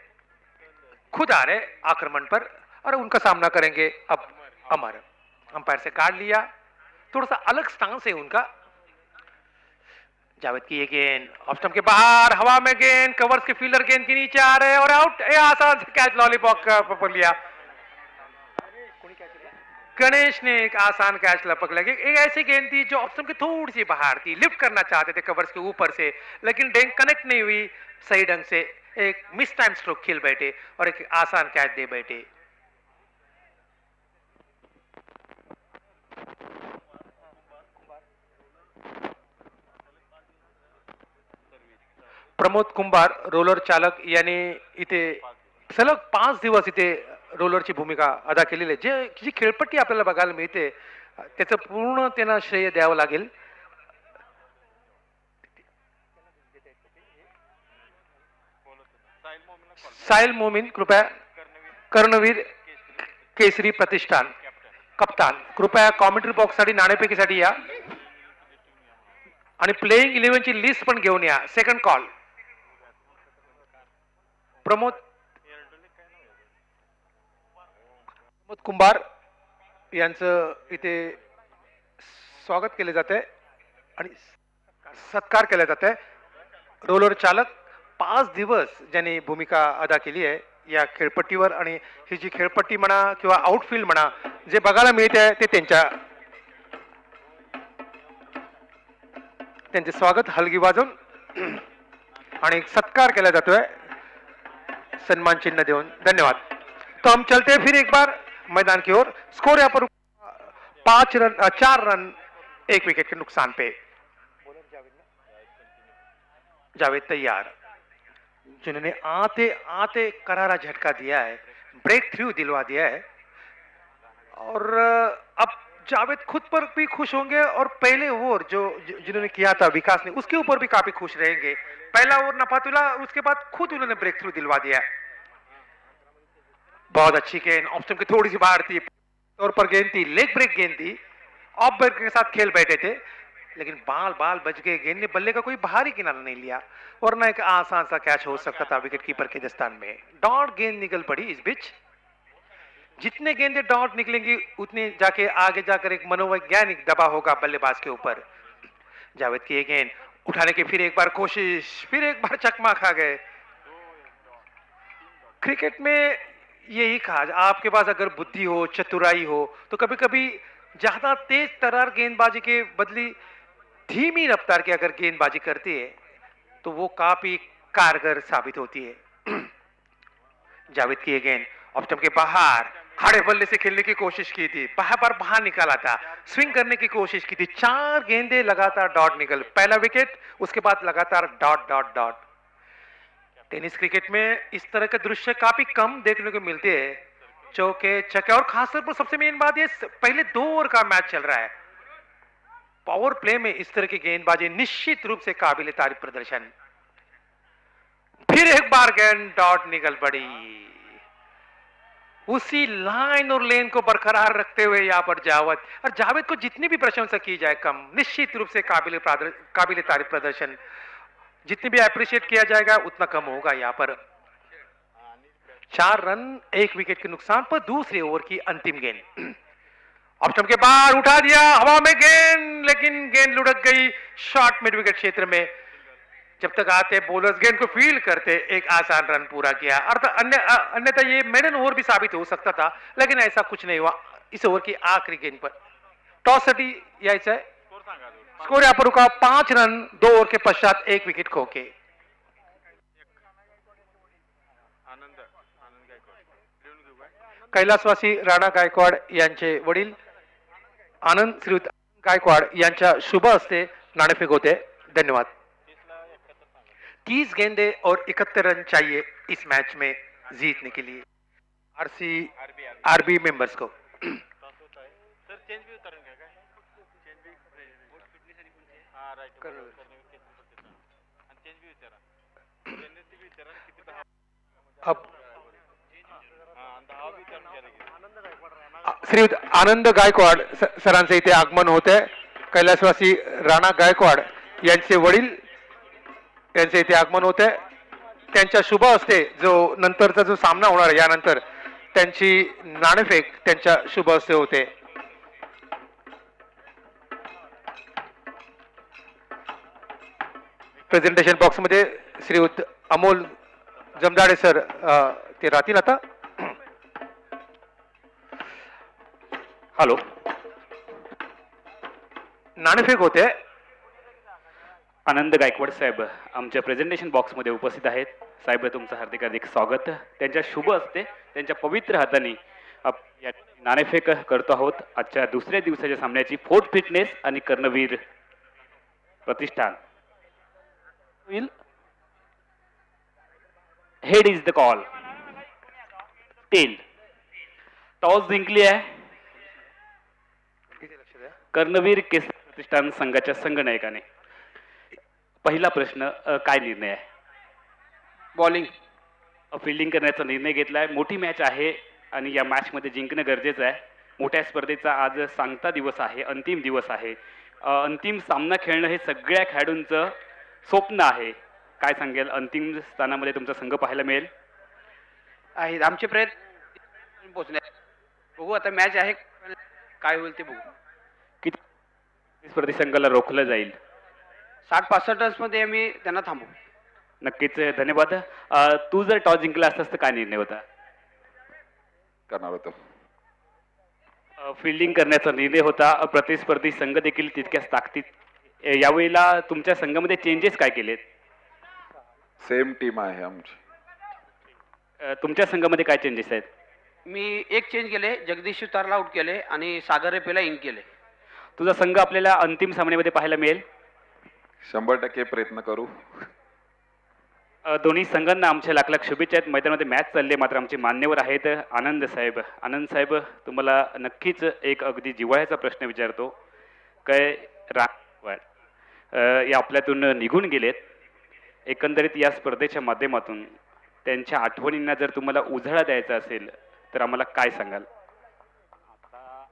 खुद आ रहे आक्रमण पर और उनका सामना करेंगे अब अमर। अंपायर से काट लिया, थोड़ा सा अलग स्टांस है उनका। जावेद की ये गेंद ऑफ स्टंप के बाहर, हवा में गेंद, कवर्स के फील्डर गेंद के नीचे आ रहे और आउट। आसान से कैच लॉलीपॉप पकड़ लिया गणेश ने, एक आसान कैच लपक लगे। एक ऐसी गेंद थी जो ऑप्शन के थोड़ी सी बाहर थी, लिफ्ट करना चाहते थे कवर्स के ऊपर से, लेकिन डेंग कनेक्ट नहीं हुई सही ढंग से। एक मिस टाइम स्ट्रोक खेल बैठे और एक आसान कैच दे बैठे। प्रमोद कुंभार रोलर चालक याने इथे सलग 5 दिवस इथे रोलरची भूमिका अदा केलेली आहे। जी खेळपट्टी आपल्याला बघायला मिळते त्याचं पूर्ण त्यांना श्रेय द्यावं लागेल। साहिल मोमीन कृपया, कर्णवीर केसरी प्रतिष्ठान कप्तान कृपया कॉमेंट्री बॉक्स साठी नाणेफेकीसाठी या आणि प्लेइंग 11 ची लिस्ट पण घेऊन या। सेकंड कॉल प्रमोद कुंभार यांचं इथे स्वागत केले जाते आणि सत्कार केला जाते। रोलर चालक 5 दिवस ज्यांनी भूमिका अदा केली आहे या खेळपट्टीवर आणि ही जी खेळपट्टी म्हणा किंवा आउटफील्ड म्हणा जे बघायला मिळते ते त्यांचे स्वागत हलगी वाजवून आणि सत्कार केला जातोय सम्मान चिन्ह देऊन। धन्यवाद। तो हम चलते हैं फिर एक बार मैदान की ओर। स्कोर यहाँ पर 4 रन 1 विकेट के नुकसान पे। जावेद तैयार, जिन्होंने आते आते करारा झटका दिया है, ब्रेक थ्रू दिलवा दिया है और अब जावेद खुद पर भी खुश होंगे और पहले ओवर जिन्होंने किया था विकास ने उसके ऊपर भी काफी खुश रहेंगे। पहला ओवर नफातुल्ला, उसके बाद खुद उन्होंने ब्रेक थ्रू दिलवा दिया। बहुत अच्छी गेंद, ऑफ स्टंप की थोड़ी सी बाहर थी, तौर पर गेंद थी, लेग ब्रेक गेंद थी, ऑफ ब्रेक के साथ खेल बैठे थे लेकिन बाल बच गए। गेंद ने बल्ले का कोई बाहरी किनारा नहीं लिया वरना एक आसान सा कैच हो सकता था विकेट कीपर के दस्तान में। डॉट गेंद निकल पड़ी इस बीच। जितने गेंदे डॉट निकलेंगी उतने जाके आगे जाकर एक मनोवैज्ञानिक दबाव होगा बल्लेबाज के ऊपर। जावेद की ये गेंद उठाने की फिर एक बार कोशिश, फिर एक बार चकमा खा गए। क्रिकेट में यही कहा, आपके पास अगर बुद्धि हो, चतुराई हो तो कभी कभी ज्यादा तेज तरार गेंदबाजी के बदली धीमी रफ्तार की अगर गेंदबाजी करती है तो वो काफी कारगर साबित होती है। जावेद की ये गेंद ऑफ स्टंप के बाहर, खड़े बल्ले से खेलने की कोशिश की थी, बाहर निकाला था, स्विंग करने की कोशिश की थी। 4 गेंदे लगातार डॉट निकल, पहला विकेट, उसके बाद लगातार dot dot dot. Tennis cricket में इस तरह के दृश्य काफी कम देखने को मिलते हैं, चौके छक्के, और खासतौर पर सबसे मेन बात ये पहले 2 ओवर का मैच चल रहा है। पावर प्ले में इस तरह की गेंदबाजी निश्चित रूप से काबिल तारीफ प्रदर्शन। फिर एक बार गेंद डॉट निकल पड़ी। उसी लाइन और लेन को बरकरार रखते हुए यहाँ पर जावेद को जितनी भी प्रशंसा की जाए कम, निश्चित रूप से काबिल तारीफ प्रदर्शन। जितनी भी अप्रिशिएट किया जाएगा उतना कम होगा। यहाँ पर 4 रन 1 विकेट के नुकसान पर दूसरे ओवर की अंतिम गेंद, ऑफ स्टंप के बाहर उठा दिया, हवा में गेंद, लेकिन गेंद लुढ़क गई शॉर्ट मिड विकेट क्षेत्र में। जब तक आते बॉलर्स गेंद को फील्ड करते एक आसान रन पूरा किया। अन्यथा ये मेडन ओवर भी साबित हो सकता था लेकिन ऐसा कुछ नहीं हुआ। इस ओवर की आखिरी गेंद पर टॉस साठी यायचं है। स्कोर यहाँ पर रुका 5 रन 2 ओवर के पश्चात 1 विकेट खो के। कैलासवासी राणा गायकवाड यांचे वडील आनंद श्रीयुत गायकवाड यांच्या शुभ हस्ते नाणेफेक होते। धन्यवाद। 30 गेंदे और 71 रन चाहिए इस मैच में जीतने के लिए आरबी मेंबर्स को। अब श्रीयुत आनंद गायकवाड सरांचं इथे आगमन होत आहे. कैलासवासी राणा गायकवाड यांचे वडील यांचे इथे आगमन होत आहे. त्यांच्या शुभ हस्ते जो नंतरचा जो सामना होणार आहे यानंतर त्यांची नाणेफेक त्यांच्या शुभ हस्ते होते. प्रेझेंटेशन बॉक्स मध्ये श्रीयुत अमोल जमदाडे सर ते राहतील आता. हॅलो, नाणेफेक होते. आनंद गायकवाड साहेब आमच्या प्रेझेंटेशन बॉक्समध्ये उपस्थित आहेत. साहेब तुमचं हार्दिक हार्दिक स्वागत. त्यांच्या शुभ असते त्यांच्या पवित्र हाताने या नाणेफेक करतो आहोत. आजच्या दुसऱ्या दिवसाच्या सामन्याची फोर्ट फिटनेस आणि Karnaveer Pratishthan. Head is the call. Tail toss जिंकली आहे कर्णवीर केसरी प्रतिष्ठान संघाच्या संघनायकाने. पहिला प्रश्न, काय निर्णय आहे? बॉलिंग. फिल्डिंग करण्याचा निर्णय घेतलाय. मोठी मॅच आहे आणि या मॅच मध्ये जिंकणं गरजेचं आहे. मोठ्या स्पर्धेचा आज सांगता दिवस आहे, अंतिम दिवस आहे. अंतिम सामना खेळणं हे सगळ्या खेळाडूंचं स्वप्न आहे. काय सांगेल, अंतिम स्थानामध्ये तुमचा संघ पाहायला मिळेल? आहेत आमचे प्रयत्न पोहोचले. बघू आता मॅच आहे, काय होईल ते बघू. किती स्पर्धी संघाला रोखलं जाईल? 60-65 रन्समध्ये आम्ही त्यांना थांबवू. नक्कीच, धन्यवाद. तू जर टॉस जिंकला असतास तर काय निर्णय होता? करणार होतो. फिल्डिंग करण्याचा निर्णय होता. प्रतिस्पर्धी संघ देखील तितक्याच ताकदीत. यावेळेला तुमच्या संघामध्ये चेंजेस काय केलेत? सेम टीम आहे आमची. तुमच्या संघामध्ये काय चेंजेस आहेत? मी एक चेंज केले, जगदीश सुतारला आउट केले आणि सागर रेपेला इन केले. तुझा संघ आपल्याला अंतिम सामन्यामध्ये पाहायला मिळेल? 100% प्रयत्न करू. दोन्ही संघांना आमच्या लाख लाख शुभेच्छा आहेत. मैदानामध्ये मॅच चालली, मात्र आमचे मान्यवर आहेत आनंद साहेब. आनंद साहेब, तुम्हाला नक्कीच एक अगदी जिव्हाळ्याचा प्रश्न विचारतो. काय या आपल्यातून निघून गेलेत, एकंदरीत या स्पर्धेच्या माध्यमातून त्यांच्या आठवणींना जर तुम्हाला उजाळा द्यायचा असेल तर आम्हाला काय सांगाल? आता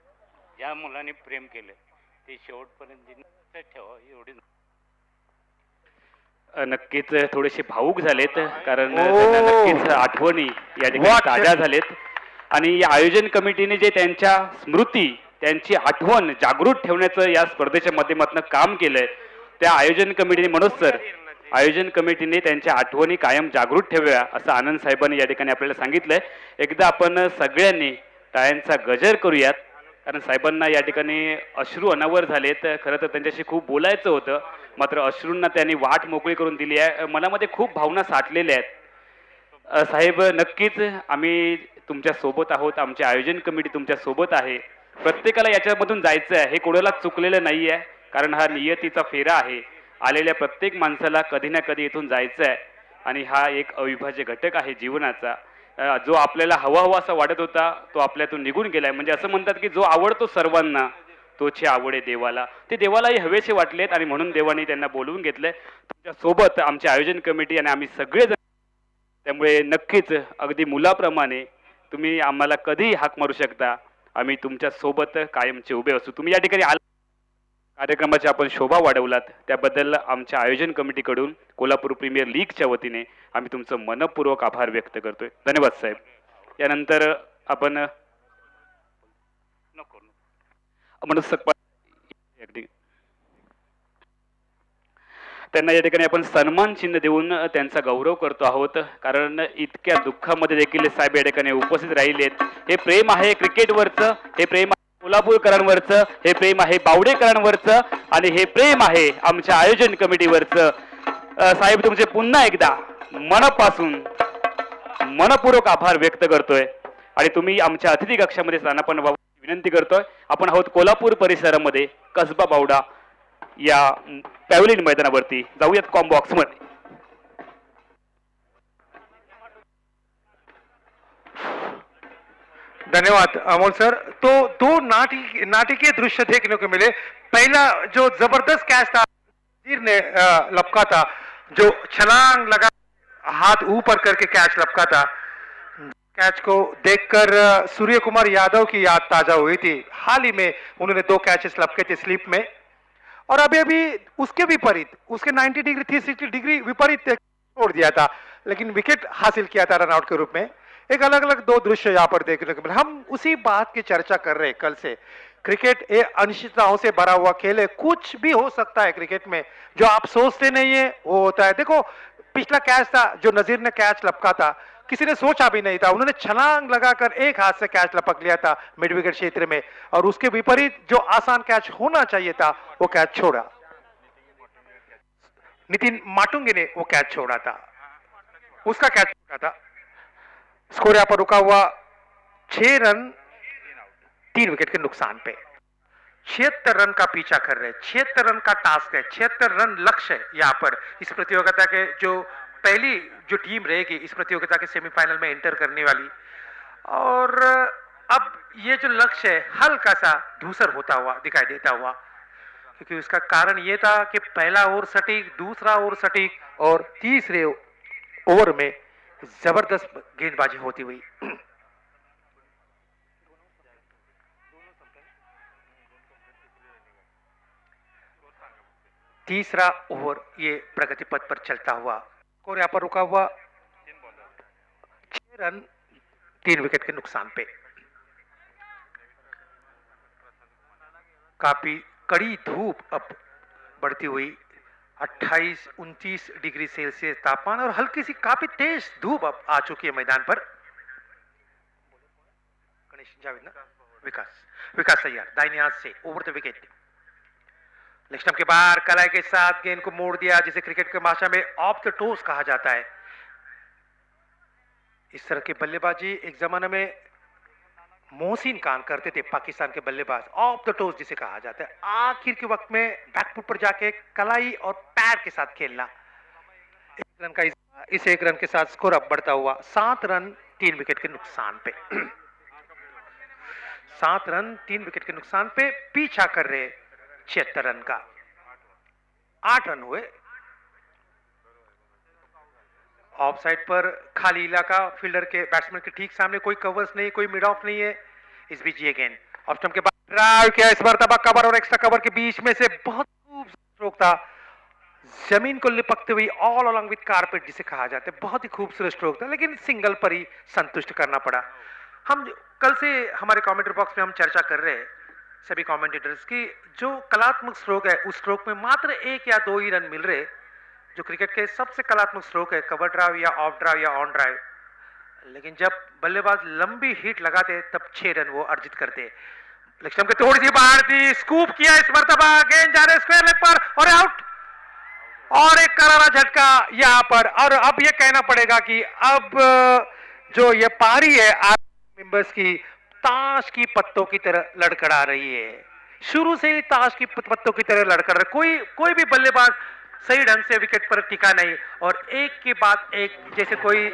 ज्या मुलाने प्रेम केलं ते शेवटपर्यंत ठेवा एवढी. नक्कीच थोडेसे भावूक झालेत, कारण त्यांना नक्कीच आठवणी या ठिकाणी ताज्या झालेत. आणि या आयोजन कमिटीने जे त्यांच्या स्मृती, त्यांची आठवण जागृत ठेवण्याचं या स्पर्धेच्या माध्यमातून काम केलंय, त्या आयोजन कमिटीने, मनोज सर, आयोजन कमिटीने त्यांच्या आठवणी कायम जागृत ठेवूया असं आनंद साहेबांनी या ठिकाणी आपल्याला सांगितलंय. एकदा आपण सगळ्यांनी टाळ्यांचा गजर करूयात, कारण साहेबांना या ठिकाणी अश्रू अनावर झालेत. खरं तर त्यांच्याशी खूप बोलायचं होतं, मात्र अश्रूंना त्यांनी वाट मोकळी करून दिली आहे. मनामध्ये खूप भावना साठलेल्या आहेत. साहेब, नक्कीच आम्ही तुमच्या सोबत आहोत, आमची आयोजन कमिटी तुमच्या सोबत आहे. प्रत्येकाला याच्यामधून जायचं आहे, हे कोणाला चुकलेलं नाही आहे, कारण हा नियतीचा फेरा आहे. आलेल्या प्रत्येक माणसाला कधी ना कधी इथून जायचं आहे आणि हा एक अविभाज्य घटक आहे जीवनाचा. जो आपल्याला हवा असा वाटत होता तो आपल्यातून निघून गेलाय. म्हणजे असं म्हणतात की जो आवडतो सर्वांना तोची आवडे देवाला. ते देवालाही हवेचे वाटलेत आणि म्हणून देवाने त्यांना बोलवून घेतलंय तुमच्या सोबत, आमचे आयोजन कमिटी आणि आम्ही सगळेजण. त्यामुळे नक्कीच अगदी मुलाप्रमाणे तुम्ही आम्हाला कधीही हाक मारू शकता. आम्ही तुमच्या सोबत कायमचे उभे असू. तुम्ही या ठिकाणी कार्यक्रमाची आपण शोभा वाढवलात, त्याबद्दल आमच्या आयोजन कमिटीकडून कोल्हापूर प्रीमियर लीगच्या वतीने आम्ही तुमचं मनपूर्वक आभार व्यक्त करतोय. धन्यवाद साहेब. यानंतर आपण मनोज सकपाळ त्यांना या ठिकाणी आपण सन्मान चिन्ह देऊन त्यांचा गौरव करतो आहोत, कारण इतक्या दुःखामध्ये देखील साहेब या ठिकाणी उपस्थित राहिलेत. हे प्रेम आहे क्रिकेटवरचं, हे प्रेम कोल्हापूरकरांवरचं, हे प्रेम आहे बावडेकरांवरचं आणि हे प्रेम आहे आमच्या आयोजन कमिटीवरचं. साहेब, तुमचे पुन्हा एकदा मनापासून मनपूर्वक आभार व्यक्त करतोय आणि तुम्ही आमच्या अतिथी कक्षामध्ये स्थानापन्न व्हावी विनंती करतोय. आपण आहोत कोल्हापूर परिसरामध्ये कसबा बावडा या पॅव्हलियन मैदानावरती. जाऊयात कॉम्बॉक्स मध्ये. धन्यवाद अमोल सर. तो दो नाटकीय दृश्य देखने को मिले. पहला जो जबरदस्त कैच था, ने लपका था, जो छलांग लगा हाथ ऊपर करके कैच लपका था. कैच को देखकर सूर्य कुमार यादव की याद ताजा हुई थी। हाल ही में उन्होंने 2 कैचेस लपके थे स्लिप में, और अभी अभी उसके विपरीत, उसके 90 डिग्री 360 डिग्री विपरीत छोड़ दिया था, लेकिन विकेट हासिल किया था रनआउट के रूप में। एक अलग अलग 2 दृश्य यहाँ पर देखने को मिले। हम उसी बात की चर्चा कर रहे हैं कल से। क्रिकेट ये अनिश्चितताओं से भरा हुआ खेल है, कुछ भी हो सकता है क्रिकेट में। जो आप सोचते नहीं है वो होता है। देखो पिछला कैच था जो नजीर ने कैच लपका था, किसी ने सोचा भी नहीं था, उन्होंने छलांग लगाकर एक हाथ से कैच लपक लिया था मिड विकेट क्षेत्र में, और उसके विपरीत जो आसान कैच होना चाहिए था वो कैच छोड़ा। नितिन माटुंगे ने वो कैच छोड़ा था, उसका कैच छोड़ा था। स्कोर यहां पर रुका हुआ 6 रन 3 विकेट के नुकसान पे। 76 रन का पीछा कर रहे हैं, 76 रन का टास्क है, 76 रन लक्ष्य है यहाँ पर। इस प्रतियोगिता के जो पहली जो टीम रहेगी इस प्रतियोगिता के सेमीफाइनल में एंटर करने वाली, और अब ये जो लक्ष्य है हल्का सा धूसर होता हुआ दिखाई देता हुआ, क्योंकि उसका कारण ये था कि पहला ओवर सटीक, दूसरा ओवर सटीक, और तीसरे ओवर में जबरदस्त गेंदबाजी होती हुई। तीसरा ओवर ये प्रगति पथ पर चलता हुआ, स्कोर यहां पर रुका हुआ 6 रन 3 विकेट के नुकसान पे। काफी कड़ी धूप अब बढ़ती हुई, 28-29 डिग्री सेल्सियस तापमान, और हल्की सी काफी तेज धूप अब आ चुकी है मैदान पर। गणेश जावेद ना, विकास तैयार दाहिने हाथ से over the wicket, leg stump के बाहर कलाई के साथ गेंद को मोड़ दिया, जिसे क्रिकेट के भाषा में ऑफ द टोस कहा जाता है। इस तरह की बल्लेबाजी एक जमाने में मोहसिन खान करते थे, पाकिस्तान के बल्लेबाज। ऑफ द टोस जिसे कहा जाता है, आखिर के वक्त में बैकफुट पर जाके कलाई और पैर के साथ खेलना। 1 रन का इस 1 रन के साथ स्कोर अब बढ़ता हुआ 7 रन 3 विकेट के नुकसान पे। 7 रन 3 विकेट के नुकसान पे पीछा कर रहे 76 रन का। 8 रन हुए। ऑफ साइड पर खाली इलाका, फील्डर के बैट्समैन के ठीक सामने, कोई कवर्स नहीं, कोई मिड ऑफ नहीं है। इस बीच ये गेंद ऑफ स्टंप के बाद ड्राइव किया, इस बार तबाह कवर और एक्स्ट्रा कवर के बीच में से बहुत खूबसूरत स्ट्रोक था, जमीन को लिपकते हुई ऑल अलोंग विद कारपेट जिसे कहा जाता है। बहुत ही खूबसूरत स्ट्रोक था, लेकिन सिंगल पर ही संतुष्ट करना पड़ा। हम कल से हमारे कमेंट्री बॉक्स में हम चर्चा कर रहे हैं सभी कमेंटेटर्स की, जो कलात्मक स्ट्रोक है उस स्ट्रोक में मात्र 1 या 2 ही रन मिल रहे। जो क्रिकेट के सबसे कलात्मक स्ट्रोक है कवर ड्राइव या ऑफ ड्राइव या ऑन ड्राइव, लेकिन जब बल्लेबाज लंबी हिट लगाते तब 6 रन वो अर्जित करते। लेग स्टंप के थोड़ी सी बाहर थी, स्कूप किया इस मर्तबा, गेंद जा रहे स्क्वायर लेग पर और आउट, और एक करारा झटका यहां पर। और अब ये कहना पड़ेगा कि अब जो ये पारी है मेंबर्स की ताश की पत्तों की तरह लड़खड़ा रही है। शुरू से ही ताश की पत्तों की तरह लड़खड़ रही, कोई भी बल्लेबाज सही ढंग से विकेट पर टिका नहीं, और एक के बाद एक जैसे कोई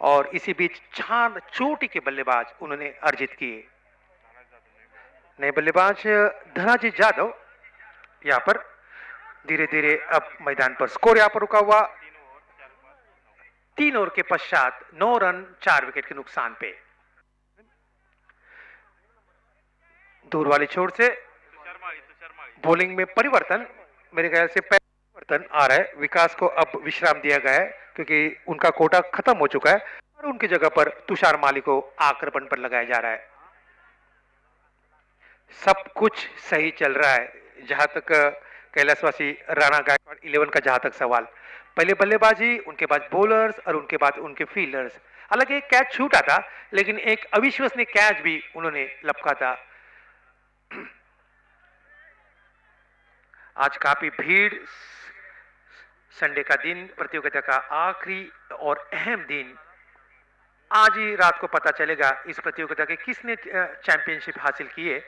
और इसी बीच 4 चोटी के बल्लेबाज उन्होंने अर्जित किए। नए बल्लेबाज धनाजी जाधव यहां पर धीरे धीरे अब मैदान पर। स्कोर यहां पर रुका हुआ 3 ओवर के पश्चात 9 रन 4 विकेट के नुकसान पे। दूर वाली छोर से बॉलिंग में परिवर्तन, मेरे ख्याल से परिवर्तन आ रहा है। विकास को अब विश्राम दिया गया है क्योंकि उनका कोटा खत्म हो चुका है, और उनकी जगह पर तुषार माली को आक्रमण पर लगाया जा रहा है। सब कुछ सही चल रहा है। जहां तक कैलाशवासी राणा गायकवाड़ 11 का जहां तक सवाल, पहले बल्लेबाजी, उनके बाद बॉलर्स और उनके बाद उनके फील्डर्स। हालांकि एक कैच छूटा था, लेकिन एक अविश्वसनीय कैच भी उन्होंने लपका था। आज काफी भीड़, संडे का दिन, प्रतियोगिता का आखिरी और अहम दिन। आज ही रात को पता चलेगा इस प्रतियोगिता के किसने चैंपियनशिप हासिल की है।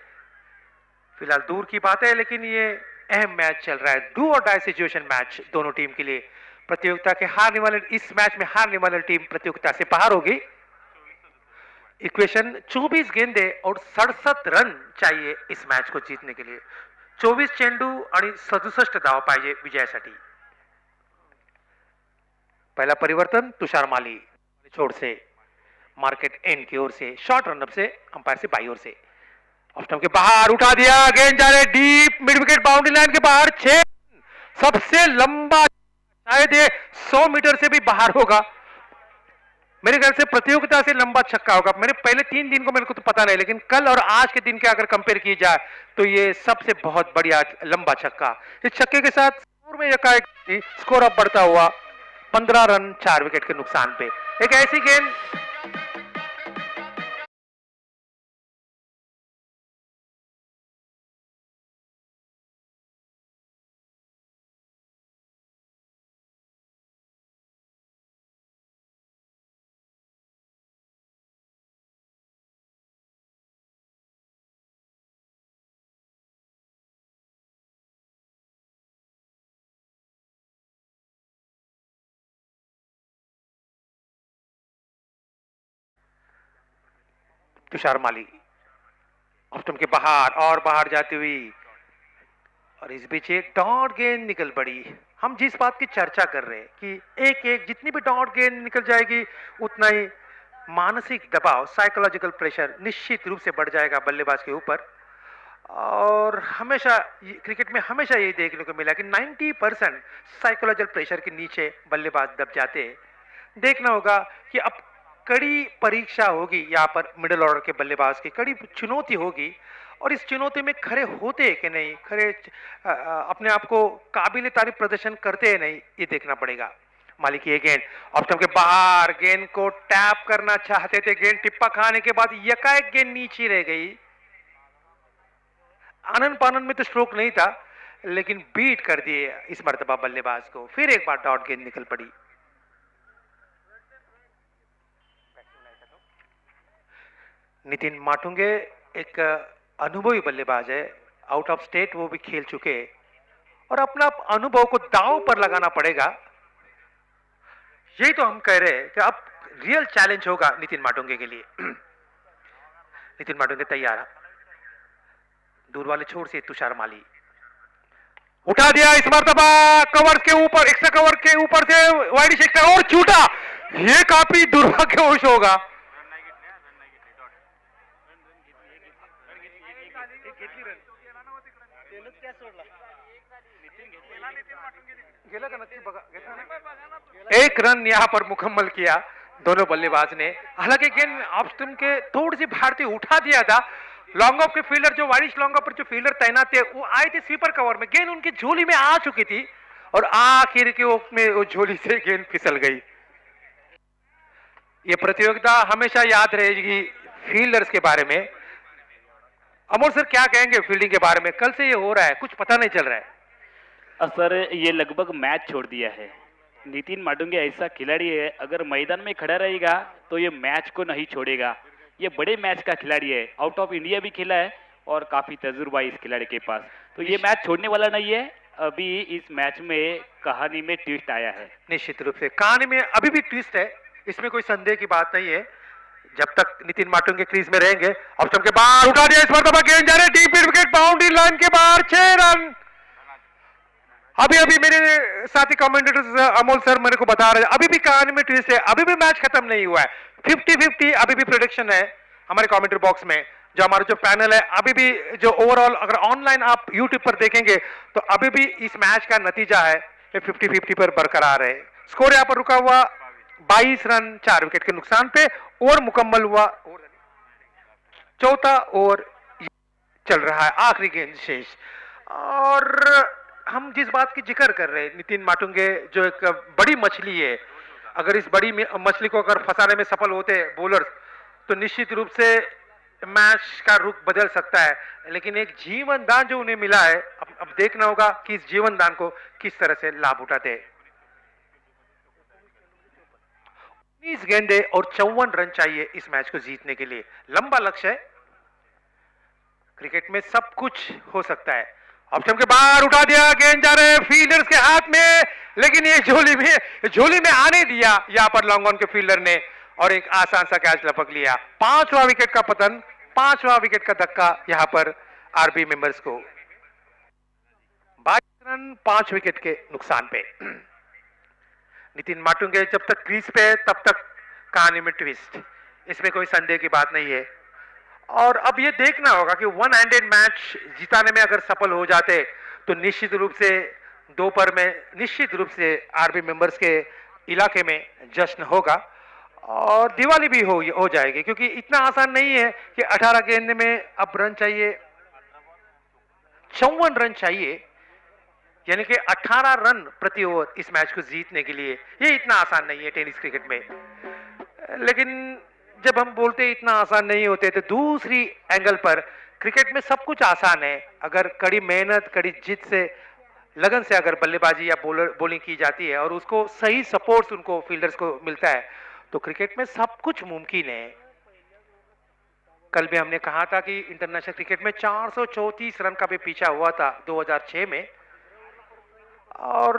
फिलहाल दूर की बात है, लेकिन ये अहम मैच चल रहा है, डू और डाई सिचुएशन मैच दोनों टीम के लिए। प्रतियोगिता के हारने वाले, इस मैच में हारने वाली टीम प्रतियोगिता से बाहर होगी। इक्वेशन 24 गेंदे और 67 रन चाहिए इस मैच को जीतने के लिए। 24 चेंडू आणि 67 धाव पाहिजे विजयासाठी। पहला परिवर्तन तुषार माली छोड़ से, मार्केट एंड की ओर से, शॉर्ट रनअप से, अंपायर से बाई ओर से। ऑफ स्टंप के बाहर उठा दिया, गेंद जा रहे deep mid wicket boundary line के बाहर, 6 सबसे लंबा, शायद ये 100 मीटर से भी बाहर होगा। मेरे ख्याल से प्रतियोगिता से लंबा छक्का होगा। मेरे पहले 3 दिन को मेरे को तो पता नहीं, लेकिन कल और आज के दिन के अगर कंपेयर की जाए तो ये सबसे बहुत बढ़िया लंबा छक्का। इस छक्के के साथ स्कोर में यकाएक स्कोर अब बढ़ता हुआ 15 रन 4 विकेट के नुकसान पे। एक ऐसी गेंद तुषार माली ऑफ स्टंप के बाहर और बाहर जाती हुई, और इस बीच एक डॉट गेंद निकल पड़ी। हम जिस बात की चर्चा कर रहे हैं कि एक एक जितनी भी डॉट गेंद निकल जाएगी उतना ही मानसिक दबाव, साइकोलॉजिकल प्रेशर निश्चित रूप से बढ़ जाएगा बल्लेबाज के ऊपर। और हमेशा क्रिकेट में हमेशा यही देखने को मिला कि 90% साइकोलॉजिकल प्रेशर के नीचे बल्लेबाज दब जाते हैं। देखना होगा कि अब कड़ी परीक्षा होगी यहाँ पर मिडिल ऑर्डर के बल्लेबाज की, कड़ी चुनौती होगी, और इस चुनौती में खरे होते कि नहीं, खरे अपने आप को काबिल तारीफ प्रदर्शन करते हैं नहीं, ये देखना पड़ेगा। मालिक ये गेंद ऑफ स्टंप के बाहर, गेंद को टैप करना चाहते थे, गेंद टिप्पा खाने के बाद यकाएक गेंद नीचे रह गई। आनंद पानंद में तो स्ट्रोक नहीं था, लेकिन बीट कर दिए इस मर्तबा बल्लेबाज को। फिर एक बार डॉट गेंद निकल पड़ी। नितिन माटुंगे एक अनुभवी बल्लेबाज है, आउट ऑफ स्टेट वो भी खेल चुके, और अपना अनुभव को दांव पर लगाना पड़ेगा। यही तो हम कह रहे हैं कि अब रियल चैलेंज होगा नितिन माटुंगे के लिए। नितिन माटुंगे तैयार, दूर वाले छोर से तुषार माली उठा दिया इस मर्तबा, कवर के ऊपर, एक्स्ट्रा कवर के ऊपर से वाइड सेक्टर और छूटा। ये काफी दुर्भाग्यवश होगा। एक रन यहां पर मुकम्मल किया दोनों बल्लेबाज ने। हालांकि गेंद ऑफ स्टंप के थोड़ी सी भारतीय उठा दिया था। लॉन्ग ऑफ के फील्डर, जो वाइडिश लॉन्ग ऑफ पर जो फील्डर तैनात थे, वो आए थे स्वीपर कवर में, गेंद उनकी झोली में आ चुकी थी और आखिर के ओप में वो झोली से गेंद फिसल गई। ये प्रतियोगिता हमेशा याद रहेगी फील्डर्स के बारे में। अमोल सर क्या कहेंगे फील्डिंग के बारे में? कल से ये हो रहा है, कुछ पता नहीं चल रहा है। सर ये लगभग मैच छोड़ दिया है। नितिन माटुंगे ऐसा खिलाड़ी है, अगर मैदान में खड़ा रहेगा तो ये मैच को नहीं छोड़ेगा। ये बड़े मैच का खिलाड़ी है, आउट ऑफ इंडिया भी खेला है और काफी तजुर्बा इस खिलाड़ी के पास, तो ये मैच छोड़ने वाला नहीं है। अभी इस मैच में कहानी में ट्विस्ट आया है। निश्चित रूप से कहानी में अभी भी ट्विस्ट है, इसमें कोई संदेह की बात नहीं है। जब तक नितिन माटुंगे क्रीज में रहेंगे, ऑफ स्टंप के बाहर उठा दिया, इस मर्तबा गेंद जा रहे deep mid wicket boundary line के बाहर, 6 रन। अभी मेरे साथी कमेंटेटर्स अमोल सर मेरे को बता रहे हैं, अभी भी कहानी में ट्विस्ट है, अभी भी मैच खत्म नहीं हुआ है। 50-50 अभी भी प्रेडिक्शन है हमारे कमेंट्री बॉक्स में। जो हमारा जो पैनल है, अभी भी जो ओवरऑल अगर ऑनलाइन आप यूट्यूब पर देखेंगे तो अभी भी इस मैच का नतीजा है 50-50 पर बरकरार है। स्कोर यहाँ पर रुका हुआ 22 रन 4 विकेट के नुकसान पे। ओवर मुकम्मल हुआ, चौथा ओवर चल रहा है, आखिरी गेंद शेष। और हम जिस बात की जिक्र कर रहे हैं, नितिन माटुंगे जो एक बड़ी मछली है, अगर इस बड़ी मछली को अगर फंसाने में सफल होते बॉलर्स तो निश्चित रूप से मैच का रुख बदल सकता है। लेकिन एक जीवन दान जो उन्हें मिला है, अब देखना होगा कि इस जीवन दान को किस तरह से लाभ उठाते हैं। 19 गेंदे और 54 रन चाहिए इस मैच को जीतने के लिए, लंबा लक्ष्य है। क्रिकेट में सब कुछ हो सकता है। ऑप्शन के बाहर उठा दिया, गेंद जा रहे फील्डर्स के हाथ में, लेकिन ये झोली में आने दिया यहां पर लॉन्ग ऑन के फील्डर ने और एक आसान सा कैच लपक लिया। 5वां विकेट का पतन, 5वां विकेट का धक्का यहां पर आरबी मेंबर्स को। 22 रन 5 विकेट के नुकसान पे। नितिन माटुंगे जब तक क्रीज पे तब तक कहानी में ट्विस्ट, इसमें कोई संदेह की बात नहीं है। और अब ये देखना होगा कि वन हैंडेड मैच जिताने में अगर सफल हो जाते तो निश्चित रूप से दोपहर में निश्चित रूप से आरबी मेंबर्स के इलाके में जश्न होगा और दिवाली भी हो जाएगी, क्योंकि इतना आसान नहीं है कि 18 गेंद में अब रन चाहिए, 54 रन चाहिए, यानी कि 18 रन प्रति ओवर इस मैच को जीतने के लिए। ये इतना आसान नहीं है टेनिस क्रिकेट में। लेकिन जब हम बोलते इतना आसान नहीं होते तो दूसरी एंगल पर क्रिकेट में सब कुछ आसान है। अगर कड़ी मेहनत, कड़ी जिद से, लगन से अगर बल्लेबाजी या बॉलिंग की जाती है और उसको सही सपोर्ट उनको फील्डर्स को मिलता है तो क्रिकेट में सब कुछ मुमकिन है। कल भी हमने कहा था कि इंटरनेशनल क्रिकेट में 434 रन का भी पीछा हुआ था 2006 में, और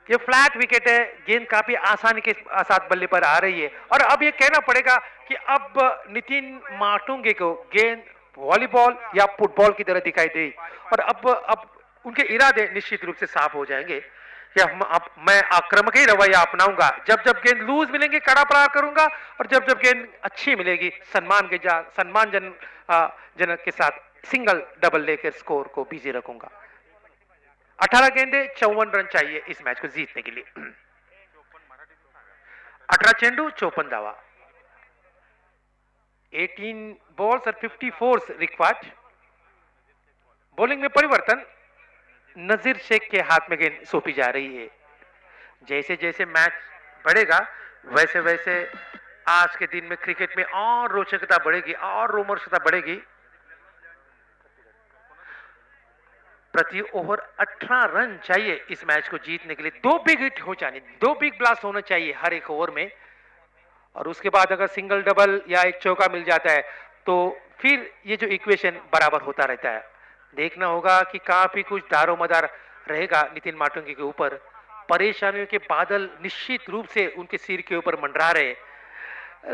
ये फ्लैट विकेट है, गेंद काफी आसानी के साथ बल्ले पर आ रही है। और अब ये कहना पड़ेगा कि अब नितिन माटुंगे को गेंद वॉलीबॉल या फुटबॉल की तरह दिखाई दे और अब उनके इरादे निश्चित रूप से साफ हो जाएंगे कि मैं आक्रामक ही रवैया अपनाऊंगा। जब जब गेंद लूज मिलेंगे कड़ा प्रहार करूंगा और जब जब गेंद अच्छी मिलेगी सम्मानजनक के साथ सिंगल डबल लेकर स्कोर को बिजी रखूंगा। 18 गेंदे 54 रन चाहिए इस मैच को जीतने के लिए। 18 चेंडू 54 दावा, 18 बॉल्स और 54 रिक्वायर्ड। बॉलिंग में परिवर्तन, नजीर शेख के हाथ में गेंद सौंपी जा रही है। जैसे जैसे मैच बढ़ेगा वैसे वैसे आज के दिन में क्रिकेट में और रोचकता बढ़ेगी और रोमांचकता बढ़ेगी। प्रति ओवर 18 रन चाहिए इस मैच को जीतने के लिए। 2 बिग हिट हो जाने, 2 बिग ब्लास्ट होना चाहिए हर एक ओवर में, और उसके बाद अगर सिंगल डबल या एक चौका मिल जाता है तो फिर ये जो इक्वेशन बराबर होता रहता है। देखना होगा कि काफी कुछ दारोमदार रहेगा नितिन माटुंगे के ऊपर। परेशानियों के बादल निश्चित रूप से उनके सिर के ऊपर मंडरा रहे,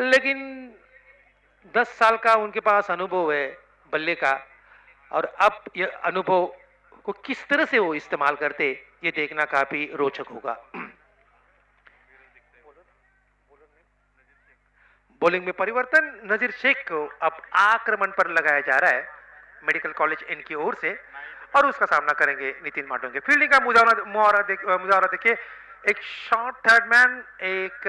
लेकिन 10 साल का उनके पास अनुभव है बल्ले का, और अब यह अनुभव को किस तरह से वो इस्तेमाल करते ये देखना काफी रोचक होगा। बॉलिंग में परिवर्तन, नजीर शेख को अब आक्रमण पर लगाया जा रहा है मेडिकल कॉलेज इन की ओर से, और उसका सामना करेंगे नितिन माटुंगे। फील्डिंग का मुजावरा देखिए, एक शॉर्ट थर्ड मैन, एक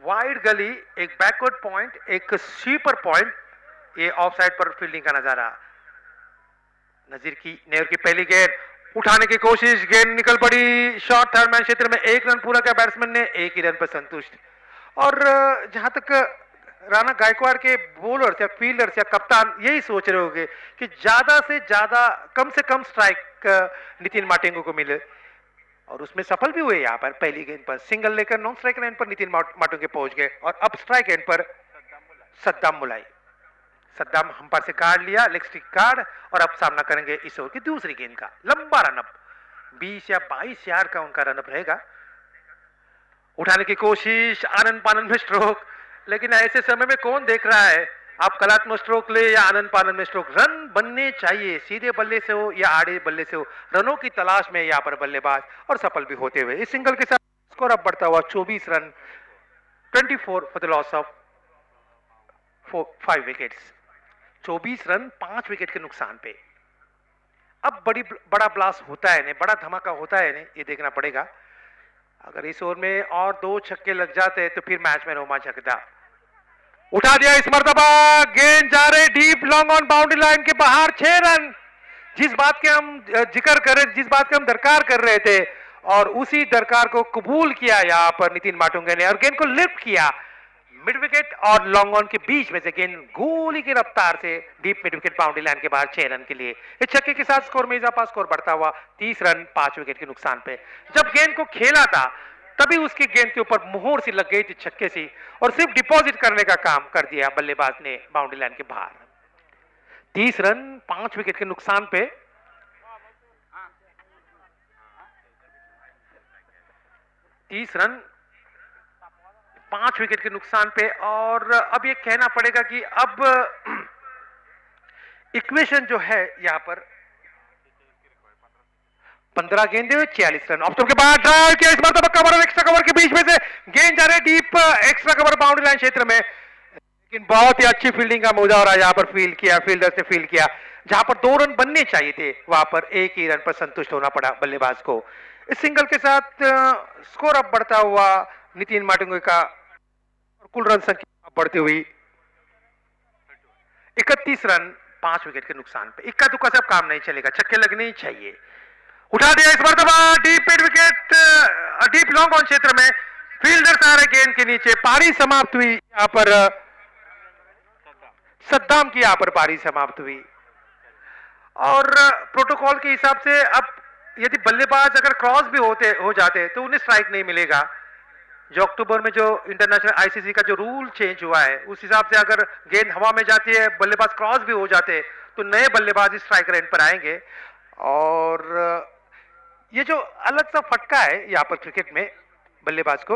वाइड गली, एक बैकवर्ड पॉइंट, एक स्वीपर पॉइंट, ये ऑफ साइड पर फील्डिंग का नजारा। नजीर की पहली गेंद उठाने की कोशिश, गेंद निकल पड़ी शॉर्ट थर्ड मैन क्षेत्र में। 1 रन पूरा किया बैट्समैन ने, 1 ही रन पर संतुष्ट। और जहां तक राणा गायकवाड़ के बॉलर्स या फील्डर्स या कप्तान यही सोच रहे होंगे कि ज्यादा से ज्यादा कम से कम स्ट्राइक नितिन माटुंगे को मिले, और उसमें सफल भी हुए। यहाँ पर पहली गेंद पर सिंगल लेकर नॉन स्ट्राइक एंड पर नितिन माटुंगे पहुंच गए, और अब स्ट्राइक एंड पर सद्दाम मुलाई। सद्दाम अंपायर से कार्ड लिया, लेग स्टिक कार्ड, और अब सामना करेंगे इस ओवर की दूसरी गेंद का। लंबा रनअप, 20 या 22 यार्ड का उनका रनअप रहेगा। उठाने की कोशिश, आनंद पानंद में स्ट्रोक, लेकिन ऐसे समय में कौन देख रहा है आप कलात्मक स्ट्रोक ले या आनंद पानंद में स्ट्रोक। रन बनने चाहिए, सीधे बल्ले से हो या आड़े बल्ले से हो, रनों की तलाश में यहाँ पर बल्लेबाज, और सफल भी होते हुए इस सिंगल के साथ स्कोर अब बढ़ता हुआ 24 रन, 24 for the loss of 5 wickets. 24 रन 5 विकेट के नुकसान पे। अब बड़ा ब्लास्ट होता है, बड़ा धमाका होता है, ये देखना पड़ेगा। अगर इस ओवर में और 2 छक्के लग जाते तो फिर मैच में रोमांचकता। उठा दिया इस मर्तबा, गेंद जा रहे deep long on boundary line के बाहर, 6 रन। जिस बात के हम जिक्र कर रहे, जिस बात के हम दरकार कर रहे थे, और उसी दरकार को कबूल किया यहाँ पर नितिन माटुंगे ने, और गेंद को लिफ्ट किया मिड विकेट और लॉन्ग ऑन के बीच में से। गेंद गोली की रफ्तार से deep mid wicket boundary line के बाहर 6 रन के लिए। इस छक्के के साथ स्कोर में इजाफा, स्कोर बढ़ता हुआ 30 रन 5 विकेट के नुकसान पे। जब गेंद को खेला था तभी उसकी गेंद के ऊपर मोहर सी लग गई थी छक्के सी, और सिर्फ डिपॉजिट करने का काम कर दिया बल्लेबाज ने बाउंड्री लाइन के बाहर। 30 रन 5 विकेट के नुकसान पे। तीस रन 5 विकेट के नुकसान पे। और अब ये कहना पड़ेगा कि अब इक्वेशन जो है यहां पर 15 गेंदे हुए 46 रन। ऑप्शन के बाद ड्राइव किया इस मरतबा कवर और एक्स्ट्रा कवर के बीच में से गेंद जा रहे deep extra cover boundary line क्षेत्र में, लेकिन बहुत ही अच्छी फील्डिंग का मुजाहरा यहां पर फील्ड किया, फील्डर्स ने फील्ड किया। जहां पर 2 रन बनने चाहिए थे वहां पर 1 ही रन पर संतुष्ट होना पड़ा बल्लेबाज को। इस सिंगल के साथ स्कोर अब बढ़ता हुआ नितिन माटुंगे का, और कुल रन संख्या बढ़ती हुई 31 रन 5 विकेट के नुकसान पे। इक्का दुक्का से अब काम नहीं चलेगा, छक्के लगने ही चाहिए। उठा दिया इस मरतबा deep mid wicket, deep long on क्षेत्र में, फील्डर्स आ रहे गेंद के नीचे। पारी समाप्त हुई यहां पर, सद्दाम की यहां पर पारी समाप्त हुई। और प्रोटोकॉल के हिसाब से अब यदि बल्लेबाज अगर क्रॉस भी हो जाते तो उन्हें स्ट्राइक नहीं मिलेगा। जो अक्टूबर में जो इंटरनेशनल आईसीसी का जो रूल चेंज हुआ है उस हिसाब से अगर गेंद हवा में जाती है, बल्लेबाज क्रॉस भी हो जाते तो नए बल्लेबाज स्ट्राइक रेंज पर आएंगे। और ये जो अलग सा फटका है यहाँ पर क्रिकेट में बल्लेबाज को,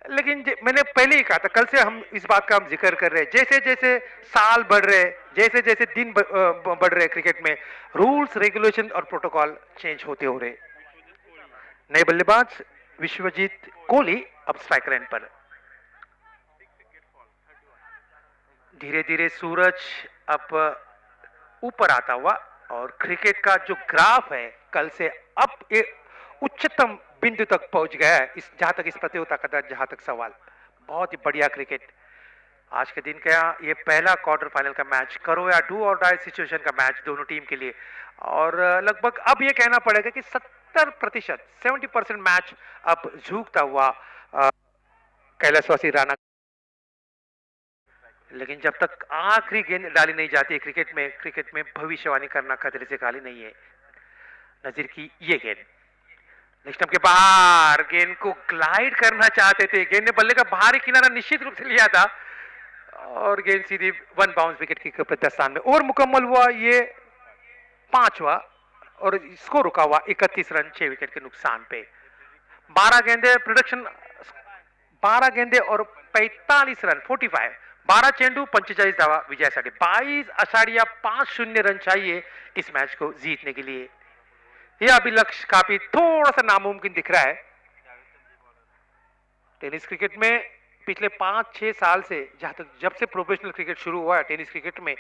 लेकिन मैंने पहले ही कहा था, कल से हम इस बात का हम जिक्र कर रहे हैं, जैसे जैसे साल बढ़ रहे, जैसे जैसे दिन बढ़ रहे क्रिकेट में, रूल्स रेगुलेशन और प्रोटोकॉल चेंज होते हो रहे। नए बल्लेबाज विश्वजीत कोहली अब स्ट्राइक रेंज पर। धीरे धीरे सूरज अब ऊपर आता हुआ, और क्रिकेट का जो ग्राफ है कल से अब एक उच्चतम बिंदु तक पहुंच गया है। इस जहां तक इस प्रतियोगिता का जहां तक सवाल, बहुत ही बढ़िया क्रिकेट आज के दिन का। ये पहला क्वार्टर फाइनल का मैच, करो या डू और डाई सिचुएशन का मैच दोनों टीम के लिए। और लगभग अब ये कहना पड़ेगा कि 70% 70% मैच अब झुकता हुआ कैलाशवासी राणा। लेकिन जब तक आखिरी गेंद डाली नहीं जाती है क्रिकेट में भविष्यवाणी करना खतरे से खाली नहीं है। नजीर की ये गेंद नेक्स्ट के बाहर, गेंद को ग्लाइड करना चाहते थे, गेंद ने बल्ले का बाहरी किनारा निश्चित रूप से लिया था, और गेंद सीधी 1 बाउंस विकेट की प्रस्थान में। ओवर मुकम्मल हुआ ये 5वां, और स्कोर रुका हुआ 31 रन 6 विकेट के नुकसान पे। 12 गेंदे प्रोडक्शन, 12 गेंदे और 45 रन 45, 12 चेंडू 45 धावा विजयसाठी। 22.50 रन चाहिए इस मैच को जीतने के लिए। यह अभी लक्ष्य काफी थोड़ा सा नामुमकिन दिख रहा है। टेनिस क्रिकेट में पिछले 5-6 साल से, जब से प्रोफेशनल क्रिकेट शुरू हुआ है टेनिस क्रिकेट में,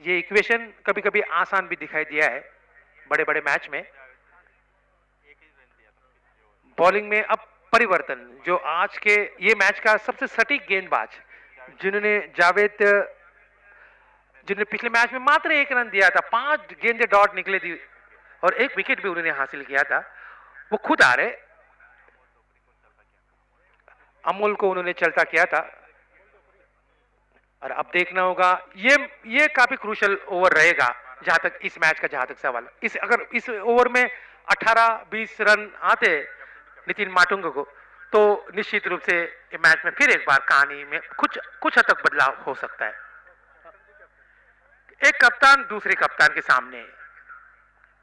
ये इक्वेशन कभी कभी आसान भी दिखाई दिया है बड़े बड़े मैच में। बॉलिंग में अब परिवर्तन, जो आज के ये मैच का सबसे सटीक गेंदबाज जिन्होंने पिछले मैच में मात्र 1 रन दिया था, 5 गेंदे डॉट निकले थी और 1 विकेट भी उन्होंने हासिल किया था, वो खुद आ रहे। अमूल को उन्होंने चलता किया था। और अब देखना होगा, ये काफी क्रूशल ओवर रहेगा जहां तक इस मैच का जहां तक सवाल। अगर इस ओवर में 18-20 रन आते नितिन माटुंगे को, तो निश्चित रूप से मैच में फिर एक बार कहानी में कुछ हद तक बदलाव हो सकता है। एक कप्तान दूसरे कप्तान के सामने,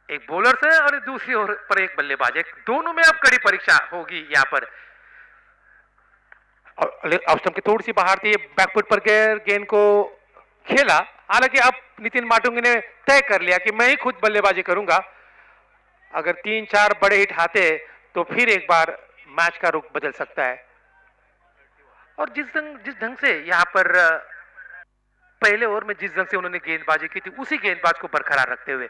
एक बॉलर से और दूसरी ओर पर एक बल्लेबाज, दोनों में अब कड़ी परीक्षा होगी यहाँ पर। ऑफ की थोड़ी सी बाहर थी, बैकफुट पर गेंद को खेला। हालांकि अब नितिन माटुंगे ने तय कर लिया कि मैं ही खुद बल्लेबाजी करूंगा। अगर 3-4 बड़े हिट आते तो फिर एक बार मैच का रुख बदल सकता है। और जिस ढंग से यहाँ पर पहले ओवर में जिस ढंग से उन्होंने गेंदबाजी की थी, उसी गेंदबाज को बरकरार रखते हुए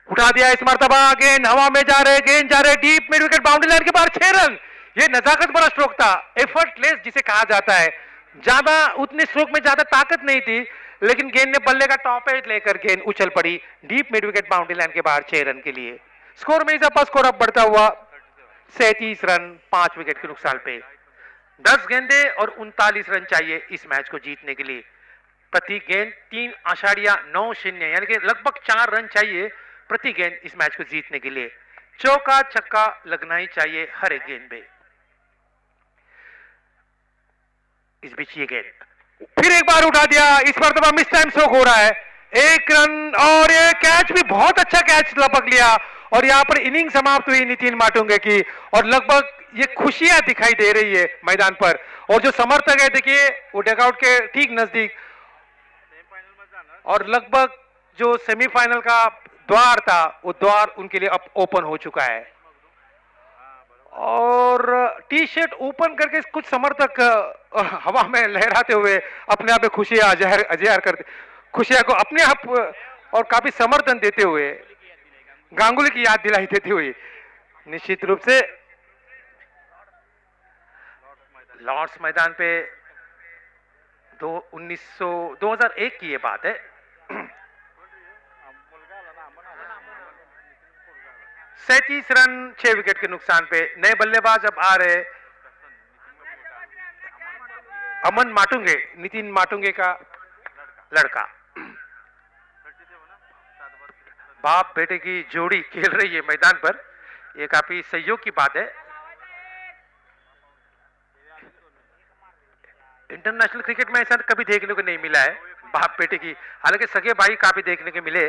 उठा दिया इस मर्तबा। गेंद हवा में जा रहे deep mid wicket boundary line के बाहर 6 रन। ये नजाकत बड़ा स्ट्रोक था, एफर्टलेस जिसे कहा जाता है। ज्यादा उतने स्ट्रोक में ज्यादा ताकत नहीं थी, लेकिन गेंद ने बल्ले का टॉप एज लेकर गेंद उछल पड़ी deep mid wicket boundary line के बाहर 6 रन के लिए। स्कोर में इजाफा, स्कोर अब बढ़ता हुआ 37 रन 5 विकेट के नुकसान पे। 10 गेंदे और 39 रन चाहिए इस मैच को जीतने के लिए। प्रति गेंद 3.90 यानी कि लगभग 4 रन चाहिए प्रति गेंद इस मैच को जीतने के लिए। चौका छक्का लगना ही चाहिए हर एक गेंद पे। इस बीच ये गेंद फिर एक बार उठा दिया, इस मरतबा मिस टाइम स्ट्रोक हो रहा है। 1 रन और ये कैच भी बहुत अच्छा कैच लपक लिया और यहां पर इनिंग समाप्त हुई नितिन माटुंगे की और लगभग ये खुशियां दिखाई दे रही है मैदान पर। और जो समर्थक है देखिए वो डगआउट के ठीक नजदीक, और लगभग जो सेमीफाइनल का द्वार था वो द्वार उनके लिए अब ओपन हो चुका है। और टी शर्ट ओपन करके कुछ समर्थक हवा में लहराते हुए अपने आप में खुशियां अजहर करते, खुशियां को अपने आप और काफी समर्थन देते हुए, गांगुली की याद दिलाई देते हुए निश्चित रूप से लॉर्ड्स मैदान पे 2001 की ये बात है। 37 रन 6 विकेट के नुकसान पे नए बल्लेबाज अब आ रहे अमन माटुंगे, नितिन माटुंगे का लड़का। बाप बेटे की जोड़ी खेल रही है मैदान पर, ये काफी सहयोग की बात है। इंटरनेशनल क्रिकेट में ऐसा कभी देखने को नहीं मिला है बाप बेटे की, हालांकि सगे भाई काफी देखने को मिले।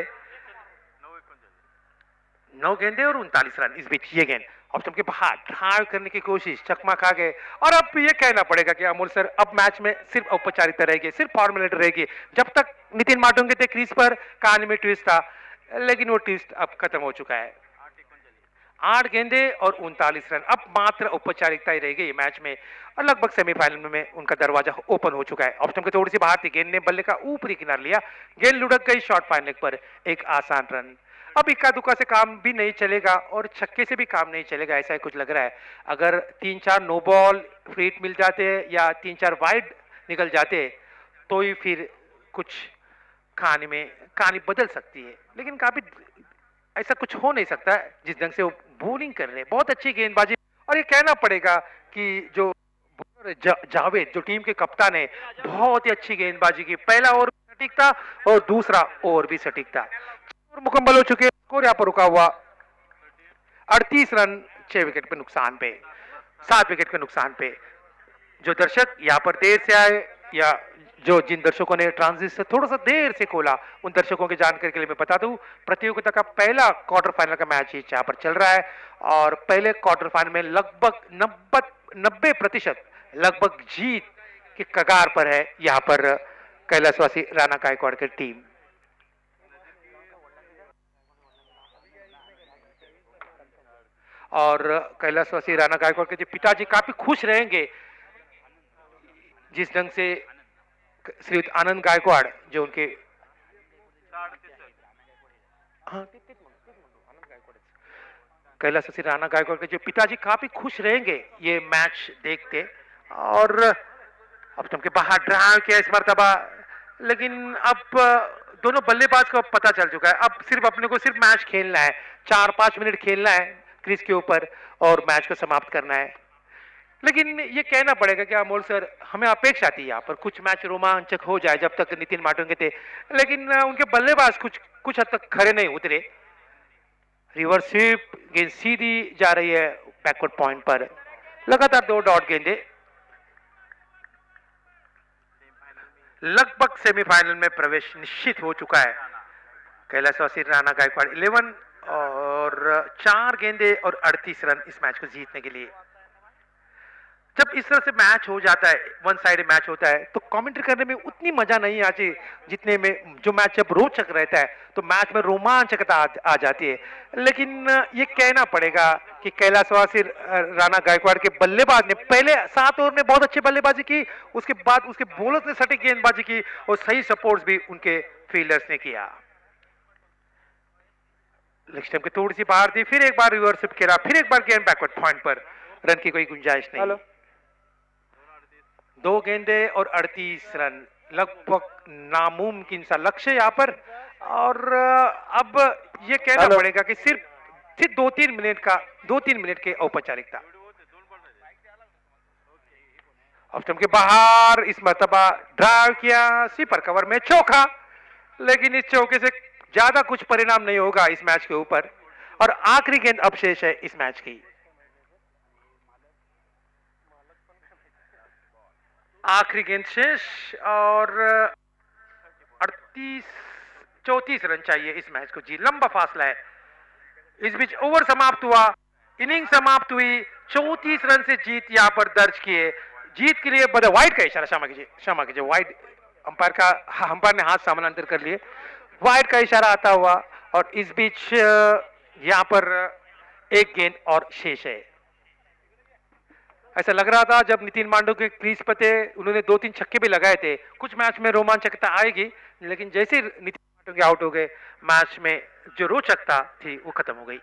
9 गेंदे और 39 रन। इस बीच ये गेंद ऑफ स्टंप के बाहर ड्राइव करने की कोशिश, चकमा खा गए। और अब ये कहना पड़ेगा कि अमोल सर अब मैच में सिर्फ औपचारिकता रहेगी, सिर्फ फॉर्मेलिटी रहेगी। जब तक नितिन माटुंगे थे क्रीज पर कहानी में ट्विस्ट था, लेकिन वो ट्विस्ट अब खत्म हो चुका है। 8 गेंदे और 39 रन, अब मात्र औपचारिकता ही रहेगी मैच में और लगभग सेमीफाइनल में उनका दरवाजा ओपन हो चुका है। ऑफ स्टंप के थोड़ी सी बाहर थी, गेंद ने बल्ले का ऊपरी किनारा लिया, गेंद लुढ़क गई शॉर्ट फाइन लेग पर, एक आसान रन। अब इक्का दुक्का से काम भी नहीं चलेगा और छक्के से भी काम नहीं चलेगा, ऐसा ही कुछ लग रहा है। अगर 3-4 नो बॉल फ्री हिट मिल जाते या 3-4 वाइड निकल जाते तो ही फिर कुछ कहानी बदल सकती है, लेकिन काफी ऐसा कुछ हो नहीं सकता जिस ढंग से वो बॉलिंग कर रहे हैं। बहुत अच्छी गेंदबाजी, और ये कहना पड़ेगा कि जो जावेद जो टीम के कप्तान है बहुत ही अच्छी गेंदबाजी की। पहला ओवर भी सटीक था और दूसरा ओवर भी सटीक था। मुकम्मल हो चुके, स्कोर यहाँ पर रुका हुआ 38 रन 6 विकेट पे नुकसान पे, 7 विकेट के नुकसान पे। जो दर्शक यहाँ पर देर से आए या जिन दर्शकों ने ट्रांजिट से थोड़ा सा देर से खोला, उन दर्शकों की जानकारी के लिए मैं बता दूं प्रतियोगिता का पहला क्वार्टर फाइनल का मैच यहाँ पर चल रहा है और पहले क्वार्टर फाइनल में लगभग 90% लगभग जीत के कगार पर है यहाँ पर कैलाशवासी राणा गायकवाड़ की टीम। और कैलाशवासी राणा गायकवाड़ के जो पिताजी काफी खुश रहेंगे जिस ढंग से श्रीयुत आनंद गायकवाड़ जो उनके कैलाशवासी राणा गायकवाड़ के जो पिताजी काफी खुश रहेंगे ये मैच देखते। और अब तुमके बाहर ड्राइव किया इस मरतबा, लेकिन अब दोनों बल्लेबाज को पता चल चुका है अब सिर्फ अपने को सिर्फ मैच खेलना है, 4-5 मिनट खेलना है क्रीज के ऊपर और मैच को समाप्त करना है। लेकिन ये कहना पड़ेगा कि अमोल सर हमें अपेक्षा थी यहाँ पर कुछ मैच रोमांचक हो जाए जब तक नितिन माटुंगे थे, लेकिन उनके बल्लेबाज कुछ हद तक खड़े नहीं उतरे। रिवर्स स्वीप गेंद सीधी जा रही है बैकवर्ड पॉइंट पर, लगातार 2 डॉट गेंदे। लगभग सेमीफाइनल में प्रवेश निश्चित हो चुका है कैलाशवासी राणा गायकवाड़ 11 और 4 गेंदे और 38 रन इस मैच को जीतने के लिए। जब इस तरह से मैच हो जाता है, वन साइड मैच होता है, तो कमेंट्री करने में उतनी मजा नहीं आती जितने में जो मैच जब रोचक रहता है तो मैच में रोमांचकता आ जाती है। लेकिन ये कहना पड़ेगा कि कैलाशवासी राणा गायकवाड़ के बल्लेबाज ने पहले 7 ओवर में बहुत अच्छी बल्लेबाजी की, उसके बाद उसके बॉलर्स ने सटीक गेंदबाजी की और सही सपोर्ट्स भी उनके फील्डर्स ने किया। लेग स्टंप की थोड़ी सी बाहर थी, फिर एक बार रिवर्स खेला, फिर एक बार गेंद बैकवर्ड पॉइंट पर, रन की कोई गुंजाइश नहीं। 2 गेंदे और 38 रन, लगभग नामुमकिन सा लक्ष्य यहाँ पर। और अब ये कहना पड़ेगा कि सिर्फ 2-3 मिनट के औपचारिकता। ऑफ स्टंप के बाहर इस मर्तबा ड्राइव किया, स्वीपर कवर में चौका, लेकिन इस चौके से ज्यादा कुछ परिणाम नहीं होगा इस मैच के ऊपर। और आखिरी गेंद अब शेष है इस मैच की। आखिरी गेंद शेष और 34 रन चाहिए इस मैच को। जी, लंबा फासला है। इस बीच ओवर समाप्त हुआ, इनिंग समाप्त हुई। 34 रन से जीत यहां पर दर्ज किए। जीत के लिए वाइड का इशारा, क्षमा कीजिए, वाइड अंपायर ने हाथ समानांतर कर लिए, वाइड का इशारा आता हुआ। और इस बीच यहां पर एक गेंद और शेष है। ऐसा लग रहा था जब नितिन मांडव के क्रीज पर थे, उन्होंने 2-3 छक्के भी लगाए थे, कुछ मैच में रोमांचकता आएगी, लेकिन जैसे ही नितिन मांडव के आउट हो गए, मैच में जो रोचकता थी वो खत्म हो गई।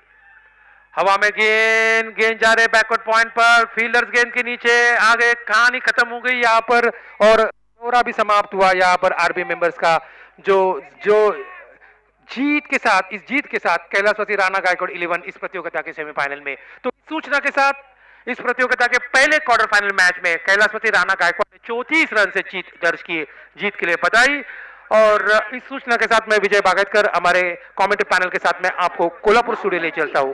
हवा में गेंद जा रहे बैकवर्ड पॉइंट पर, फील्डर्स गेंद के नीचे आ गए, कहानी खत्म हो गई यहाँ पर। और दौरा भी समाप्त हुआ यहाँ पर आरबी मेंबर्स का, जो जीत के साथ कैलाशवासी राणा गायकवाड़ 11 इस प्रतियोगिता के सेमीफाइनल में। तो सूचना के साथ इस प्रतियोगिता के पहले क्वार्टर फाइनल मैच में कैलाशवासी राणा गायकवाड़ ने 34 रन से जीत दर्ज की। जीत के लिए बधाई। और इस सूचना के साथ मैं विजय बागेतकर हमारे कमेंट्री पैनल के साथ मैं आपको कोल्हापुर स्टूडियो ले चलता हूँ।